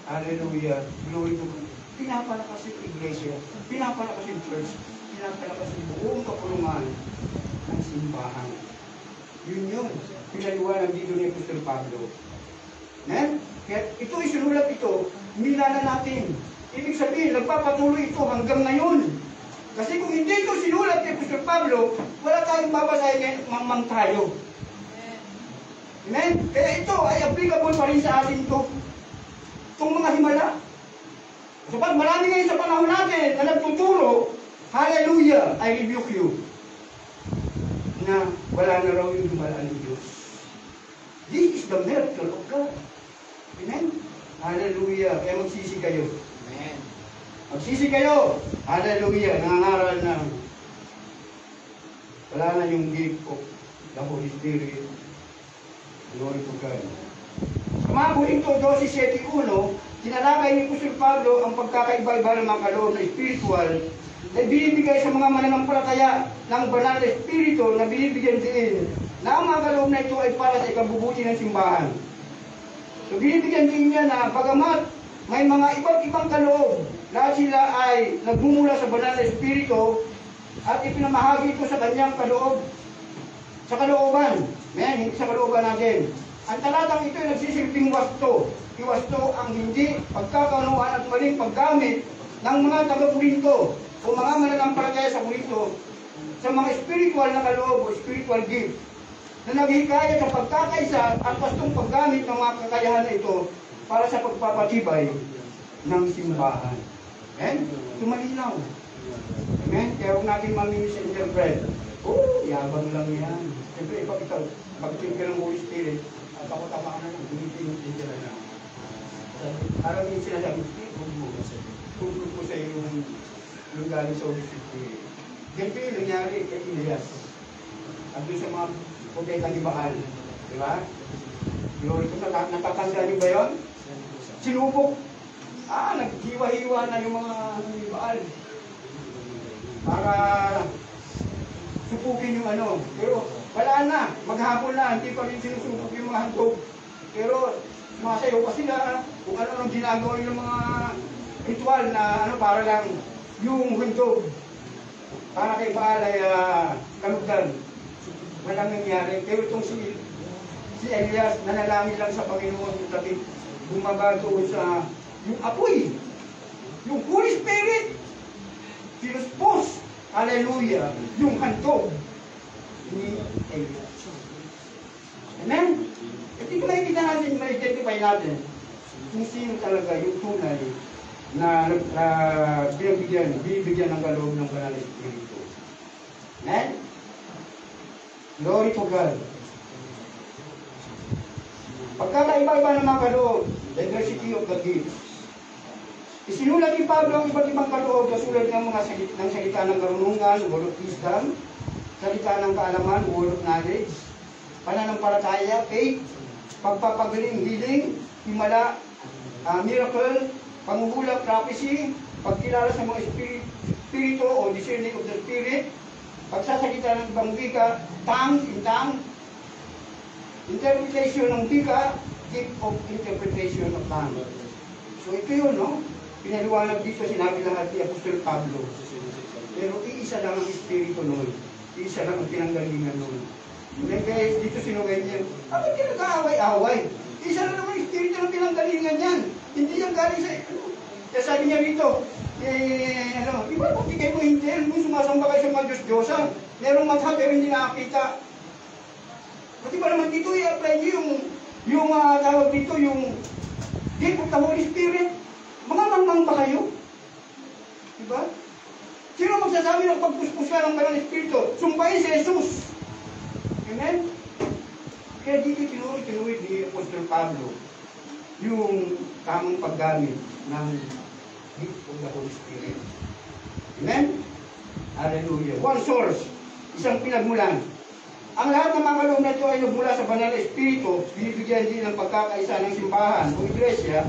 Hallelujah. Glory to God. Pinapalakas yung iglesia, pinapalakas yung church, pinapalakas yung buong kapulungan ng simbahan. Yun yun. Pinaliwanag dito ni Apostol Pablo. Amen? Kaya ito isinulat ito, milala natin. Ibig sabihin, nagpapatuloy ito hanggang ngayon. Kasi kung hindi ito sinulat ni Apostol Pablo, wala tayong babasahin ngayon, mamang tayo. Amen? Kaya ito ay applicable pa rin sa atin ito. Itong mga himala. So pag marami ngayon sa panahon natin na nagtuturo, hallelujah, I rebuke you, na wala na raw yung himalaan ng Diyos. This is the miracle of God. Amen? Hallelujah. Kaya magsisi kayo. Amen. Magsisi kayo. Hallelujah. Nangangaral na wala na yung gift of the Holy Spirit. Glory to God. Sa mga Korinto 12:7-1, tinalakay ni Apostol Pablo ang pagkakaiba-iba ng mga kaloob na spiritual na binibigay sa mga mananampalataya ng banal na espiritu na binibigyan din na ang mga kaloob na ito ay para sa ikabubuti ng simbahan. So binibigyan din niya na bagamat may mga iba't ibang kaloob, lahat sila ay nagmumula sa banal na espiritu at ipinamahagi ito sa kanyang kaloob, sa kalooban. Hindi sa kalooban natin. Ang talatang ito ay nagsisilbing wasto. Iwasto ang hindi pagkakaunawan at maling paggamit ng mga taga-Korinto o mga mananampalataya sa Korinto sa mga spiritual na kaloob o spiritual gift na naghihikayat sa pagkakaisa at wastong paggamit ng mga kakayahan na ito para sa pagpapatibay ng simbahan. Amen? Tumalinaw. Amen? Kaya huwag natin mamisinterpret. Oh, yabang lang yan. Siyempre, pag-think ka ng Holy Spirit, at ako tama na lang, hindi ka na. Parang yung sinasabi, tugod ko sa iyo yung galing sa Holy Spirit. Ganito yung nangyari kay Elias. At doon sa mga propetang Baal. Di ba? Glory ko sa natatanda niyo ba yun? Sinubok. Naghiwa-hiwa na yung mga Baal. Para supukin yung ano. Pero wala na. Maghapon na. Hindi pa rin sinusubok yung mga handog. Pero sumasayaw pa sila. Kung ano nang ginagawa yung mga ritual na ano para lang yung handog. Para kay Baal ay kalugdan. Walang nangyari. Pero itong si Elias, nanalangin lang sa Panginoon. Tapos bumaba doon sa yung apoy. Yung Holy Spirit. Sinuspos. Hallelujah. Yung handog ni Elias. Amen? At ito makikita natin, ma-identify natin kung sino talaga yung tunay na binibigyan ng kaloob ng banal na Espiritu. Amen? Glory to God. Pagkakaiba-iba ng mga kaloob, diversity of the gifts. Isinulat ni Pablo ang iba't ibang kaloob kasulad ng mga salita ng karunungan, word of wisdom, salita ng kaalaman, word of knowledge, pananampalataya, faith, pagpapagaling, healing, himala, miracle, panguhula, prophecy, pagkilala sa mga espiritu o discerning of the spirit, pagsasalita ng ibang wika, tongue, interpretation ng wika, gift of interpretation of tongue. So ito yun, no? Pinaliwanag dito, sinabi lahat ni Apostol Pablo. Pero iisa lang ang espiritu nun. Iisa lang ang pinanggalingan nun. Kaya dito sinugay niya, bakit yung nag-aaway-aaway? Isa lang naman espiritu ng pinanggalingan yan. Hindi yan galing sa... Kaya sabi niya rito, di ba kung tigay mo hindi, mo sumasamba kayo sa mga Diyos-Diyosan, merong magha pero hindi nakakita. Pati ba naman dito i-apply niyo yung tawag dito, yung gift of the Holy Spirit. Mga mangmang ba kayo? Diba? Sino magsasabi ng pagpuspos ka ng banal na Espiritu? Sumpain si Jesus. Amen? Kaya dito tinuwi ni Apostol Pablo yung tamang paggamit ng gift of the Holy Spirit. Amen? Hallelujah. One source. Isang pinagmulan. Ang lahat ng mga kaloob na ito ay nagmula sa banal na Espiritu, binibigyan din ng pagkakaisa ng simbahan o iglesia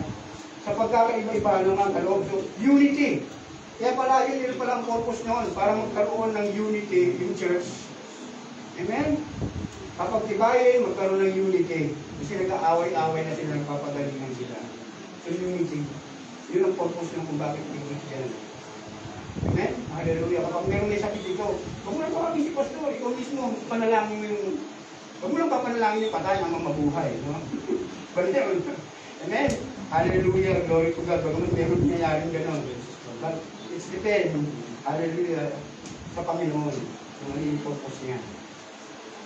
sa pagkakaiba-iba ng mga kaloob. So, unity. Kaya pala, yun pala ang purpose noon, para magkaroon ng unity in church. Amen? Kapag tibayin, magkaroon ng unity. Kasi nag-aaway-aaway na sila, nagpapagalingan sila. So, unity. Yun ang purpose ng kung bakit unity yan. Amen? Hallelujah. Kapag meron may sakit dito, huwag mo lang pakapin si pastor, ikaw mismo, panalangin mo yung, huwag mo lang papanalangin yung patay ang mabuhay. No? Baliw. Amen? Hallelujah. Glory to God. Bagamat meron nangyayari gano'n. But it's depend. Hallelujah. Sa Panginoon. Yung magiging purpose niya.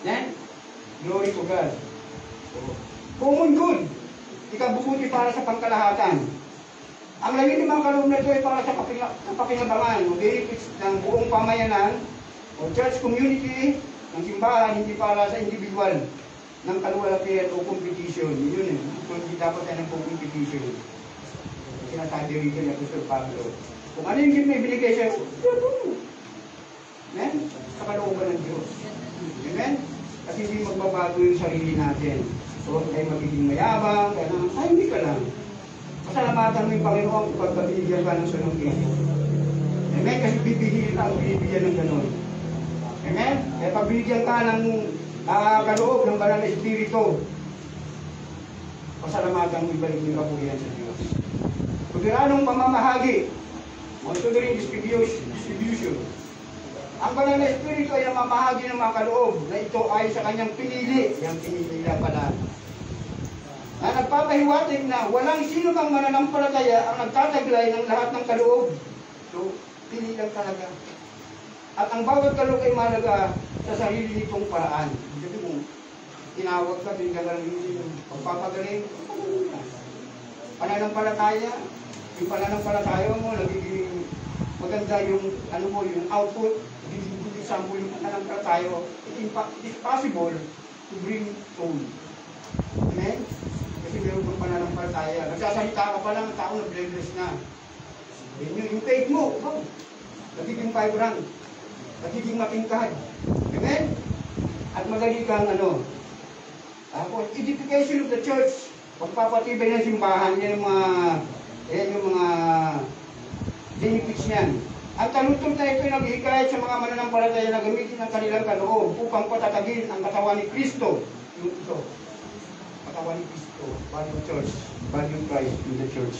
Amen? Glory to God. Common good. Ikabubuti para sa pangkalahatan. Ang layunin ng mga kaloob na ito ay para sa kapakinabangan o benefits ng buong pamayanan o church community ng simbahan, hindi para sa individual ng kaluwalhatian o competition. Yun eh. Hindi dapat tayo ng competition. Sinasabi rito ni Apostol Pablo. Kung ano yung gift na ibinigay siya, amen? Sa kalooban ng Diyos. Amen? Kasi hindi magbabago yung sarili natin. So, tayo magiging mayabang, kaya naman, ay, hindi ka lang. Pasalamatan mo yung Panginoon kapag binigyan ka ng sunugin. Amen? Kasi bibigyan ka ang binibigyan ng gano'n. Amen? Kaya pag binigyan ka ng kaloob ng banal na Espiritu, pasalamatan mo ibalik yung kapulian sa Diyos. Soberanong pamamahagi, sovereign distribution. Ang banal na Espiritu ay namamahagi ng mga kaloob na ito ay sa kanyang pinili. Yang pinili na pala. Na nagpapahiwatig na walang sino mang mananampalataya ang nagtataglay ng lahat ng kaloob. So, pili lang talaga. At ang bawat kaloob ay mahalaga sa sarili nitong paraan. Sabi mo, tinawag ka, bigla ka lang yung pagpapagaling, pananampalataya. Yung pananampalataya mo, nagiging maganda yung, ano mo, yung output, biging example yung pananampalataya. It is possible to bring soul. Amen? Kasi meron kang pananampalataya. Nagsasalita ka pa lang, ang tao na-bless na. Yung faith mo, nagiging vibrant, nagiging matingkad. Amen? At madali kang edification of the church, pagpapatibay ng simbahan, yan yung mga benefits niyan. Ang talutong na ito ay naghihikayat sa mga mananampalataya na gamitin ang kanilang kaloob upang patatagin ang katawan ni Kristo. Yung ito. Katawan ni Kristo, body of church, body of Christ in the church.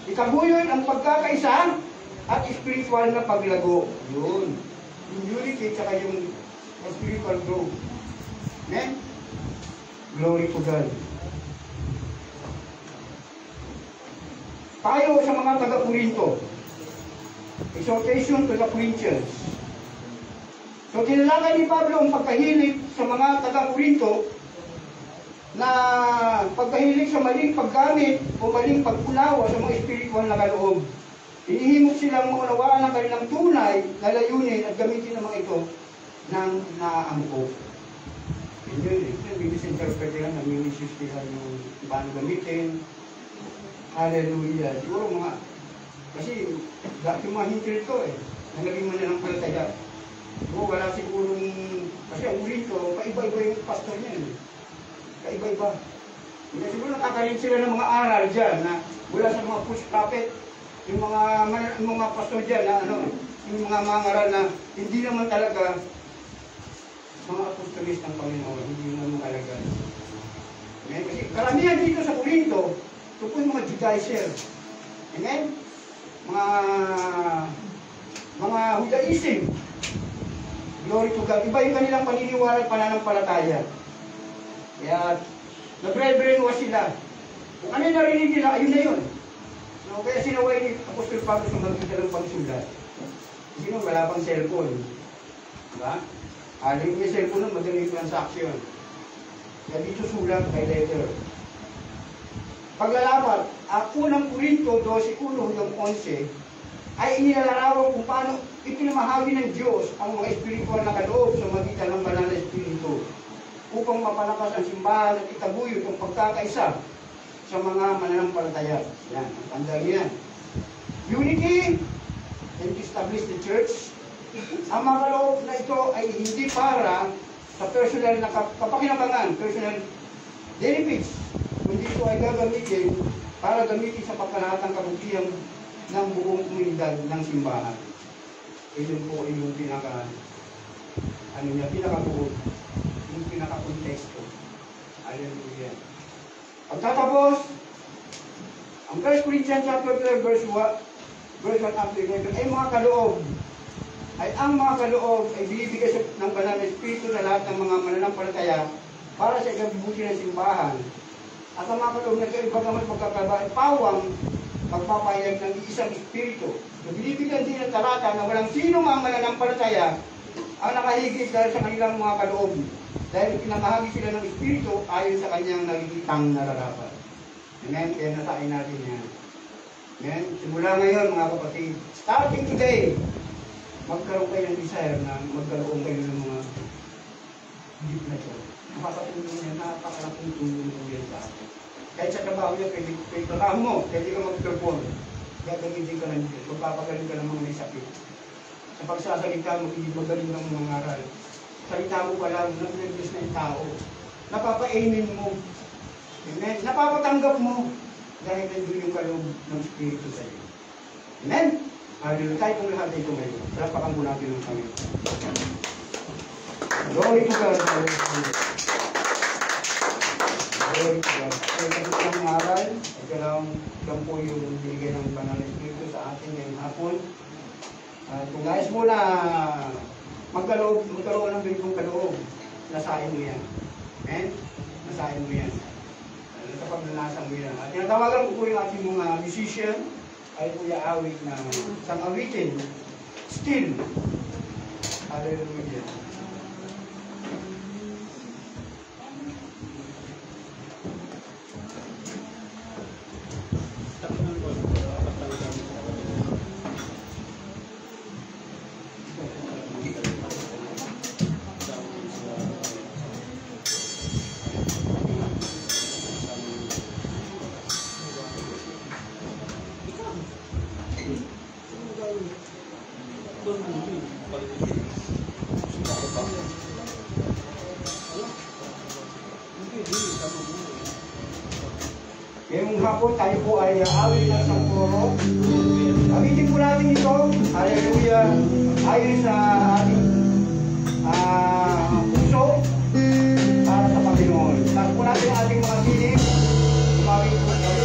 Ikabuyon ang pagkakaisa at spiritual na paglago. Yun. Yung unity at saka yung spiritual growth. Amen? Glory to God. Tayo sa mga taga-Corinto. Exhortation to the Corinthians. So, tinalakay ni Pablo ang pagkahilig sa mga taga-Corinto na pagkahilig sa maling paggamit o maling pagkunawa sa mga espiritual na kaloob. Hinihimok silang maunawaan ang kanilang tunay na layunin at gamitin ng mga ito ng naaangkop. Yun, misinterpret nila, nami-misuse nila yung paano gamitin. Hallelujah. Siguro kasi yung mga hintil to na naging mananampalataya. O wala sigurong, kasi ang Corinto, paiba-iba yung pastor niya. Kaiba-iba. Hindi siguro nakakarin sila ng mga aral dyan na mula sa mga push prophet, yung mga pastor dyan na yung mga aral na hindi naman talaga mga apostolis ng Panginoon, hindi naman talaga. Amen? Kasi karamihan dito sa Corinto, ito po yung mga Judaizer. Amen? Mga Judaism. Glory to God. Iba yung kanilang paniniwala at pananampalataya. Kaya, nag-brainwash sila. Kung ano yung narinig nila, ayun na yun. So, kaya sinaway ni Apostol Pablo sa magkita ng pagsulat. Kasi nung wala pang cellphone. Diba? Yung may cellphone nun, madaling transaction. Kaya dito sulat by letter. Paglalapat, unang Corinto 12:1-11 ay inilalarawan kung paano ipinamahagi ng Diyos ang mga espiritual na kaloob sa magitan ng banal na espiritu upang mapalakas ang simbahan at itaguyod ang pagkakaisa sa mga mananampalataya. Yan, ang tanda niyan. Unity and establish the church. Ang mga kaloob na ito ay hindi para sa personal na kapakinabangan, personal benefits, kundi ito ay gagamitin para gamitin sa pagkalahatang kabutihan ng buong komunidad ng simbahan. Ito po ay yung pinakabuod, yung pinakakonteksto. Hallelujah. Pagtatapos, ang 1 Corinthians chapter 12 verse 1 up to 11 ay mga kaloob. Ang mga kaloob ay binibigay ng banal na Espiritu na lahat ng mga mananampalataya para sa ikabubuti ng simbahan. At ang mga kaloob na kaibagang magkakaba ay pawang pagpapahayag ng isang Espiritu. So, binibigyan din ng talata na walang sino mga mananampalataya ang nakahigit dahil sa kanilang mga kaloob. Dahil pinamahagi sila ng Espiritu ayon sa kanyang nakikitang nararapat. Amen? Kaya nasain natin yan. Amen? Simula ngayon mga kapatid, starting today, magkaroon kayo ng desire na magkaroon kayo ng mga deep na ito. Makakatulong niya, napakalaking tulong mo yan sa atin. Kahit sa trabaho niya, pwede trabaho mo, pwede ka mag-perform. Gagamitin ka ng Diyos, magpapagaling ka ng mga may sakit. Sa pagsasalita mo, hindi magaling ng mga ngaral. Salita mo pa lang, nag-Diyos na yung tao. Napapainin mo. Amen? Napapatanggap mo dahil nandun yung kaloob ng Espiritu sa iyo. Amen? Hallelujah. Tayo pong lahat ito ngayon. Palapakan po natin ng Panginoon. Glory to God. Glory to God. Kaya kapit ng aral, ito lang po yung binigay ng Banal na Espiritu sa atin ngayong hapon. Kung nais mo na magkaroon ng bigong kaloob, nasahin mo yan. Amen? Nasahin mo yan. Sa pagnanasan mo yan. At tinatawagan ko po yung ating mga musician, ay kuya awit na isang awitin, still. Hallelujah. Ngayong hapon tayo po ay awit ng isang koro. Awitin po natin ito. Hallelujah. Ayon sa ating puso para sa Panginoon. Tago po natin ang ating mga sinig. Umawit po natin ang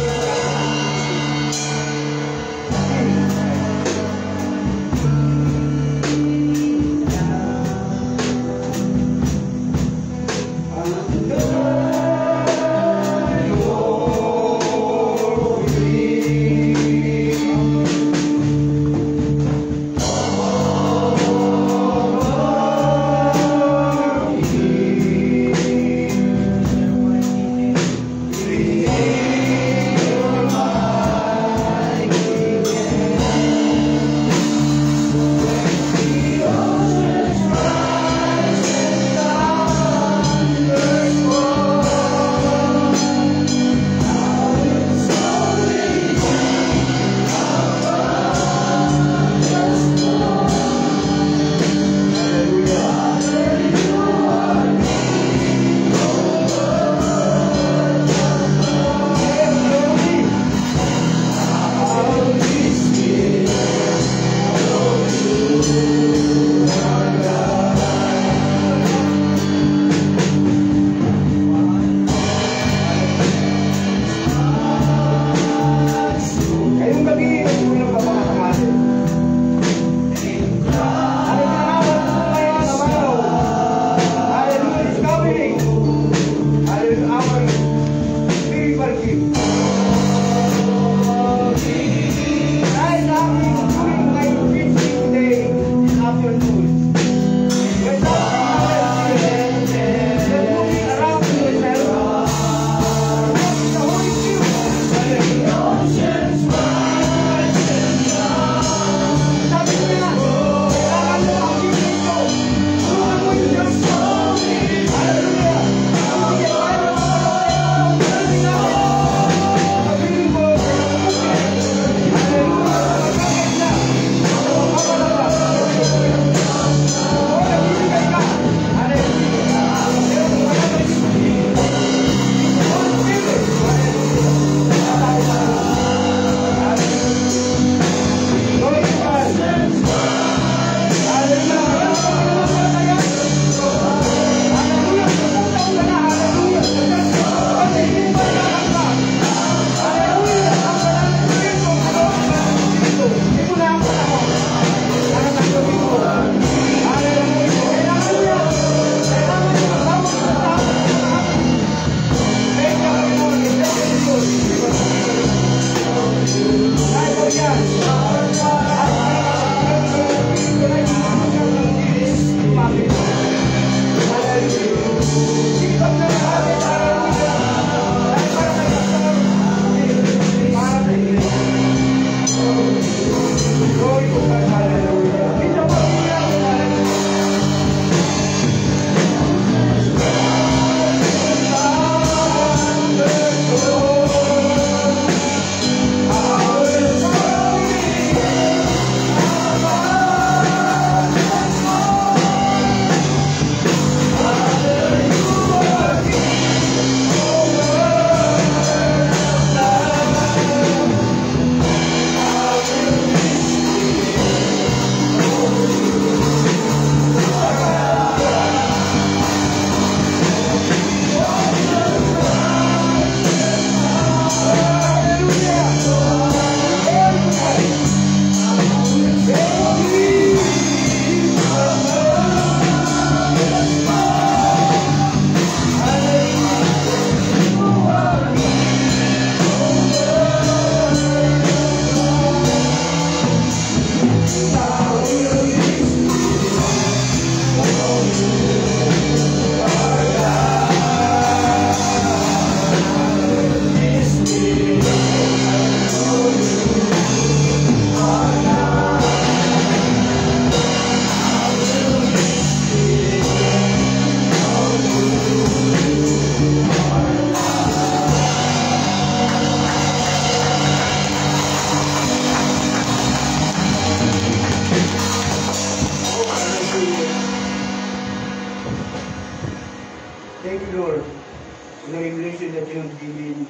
Lord, for the revelation that you have given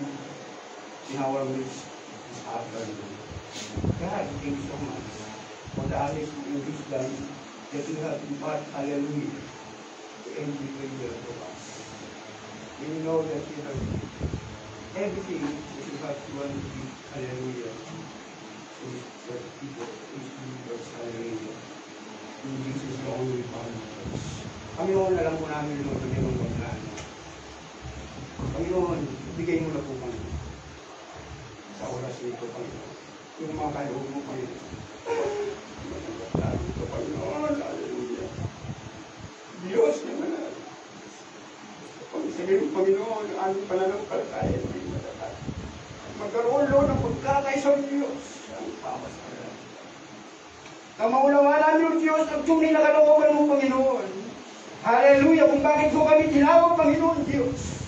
in our midst this afternoon. God, thank you so much for the honest wisdom that you have imparted, hallelujah, to every believer of us. We know that you have everything that you have to want to be, hallelujah, to the people, to the believers, hallelujah. In Jesus, the only founders. Panginoon, alam mo namin, Lord, na mayroong paglaan. Panginoon, bigay mo na po kami sa oras nito, Panginoon. Yung mga kaloob mo, Panginoon. Ito, Panginoon, hallelujah. Diyos na manal. Pag-sabihin, Panginoon, ang aming pananampalataya, hindi matatag. Magkaroon, Lord, ng pagkakaisa ng Diyos. Ang papasalan. Na maunawaan namin, Diyos, ang tunay na kalooban mo, Panginoon. Hallelujah! Kung bakit mo kami tinawag, Panginoon, Diyos.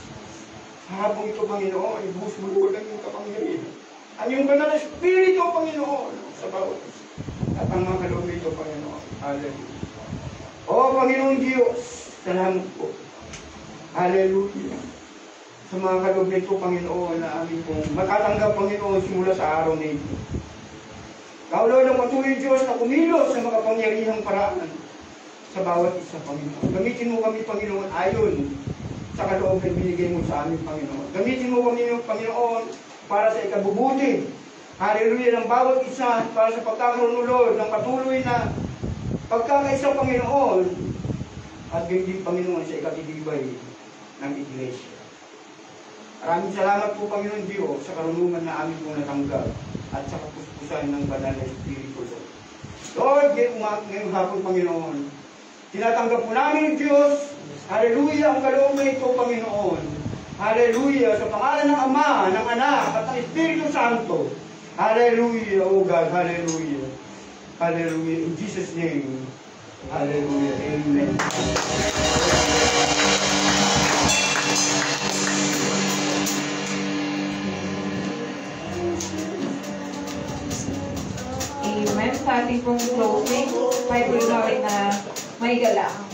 Habang ito, Panginoon, ibuhos mo, Lord, ang iyong kapangyarihan. Ang iyong banal na Espiritu, Panginoon, sa bawat isa. At ang mga kaloob nito, Panginoon. Hallelujah. O, Panginoon Diyos, salamat po. Hallelujah. Sa mga kaloob nito, Panginoon, na aming pong matatanggap, Panginoon, simula sa araw na ito. Kaulo ng patuloy, Diyos, na kumilos sa makapangyarihang paraan sa bawat isa, Panginoon. Gamitin mo kami, Panginoon, ayon sa kaloob na binigay mo sa amin, Panginoon. Gamitin mo kami, Panginoon, para sa ikabubuti. Hallelujah, ng bawat isa, para sa pagkakaroon, Lord, ng patuloy na pagkakaisa, Panginoon, at ganyan, Panginoon, sa ikatitibay ng Iglesia. Maraming salamat po, Panginoon Diyos, sa karunungan na amin pong natanggap at sa kapuspusan ng banal na Espiritu, Lord. Lord, ngayong hapon, Panginoon, tinatanggap po namin, Diyos, hallelujah, ang kalooban ito, Panginoon. Hallelujah, sa pangalan ng Ama, ng Anak, at ng Espiritu Santo. Hallelujah, O God, hallelujah. Hallelujah, in Jesus' name. Hallelujah, amen. Amen. Sa ating pong closing, Bible story na may galang.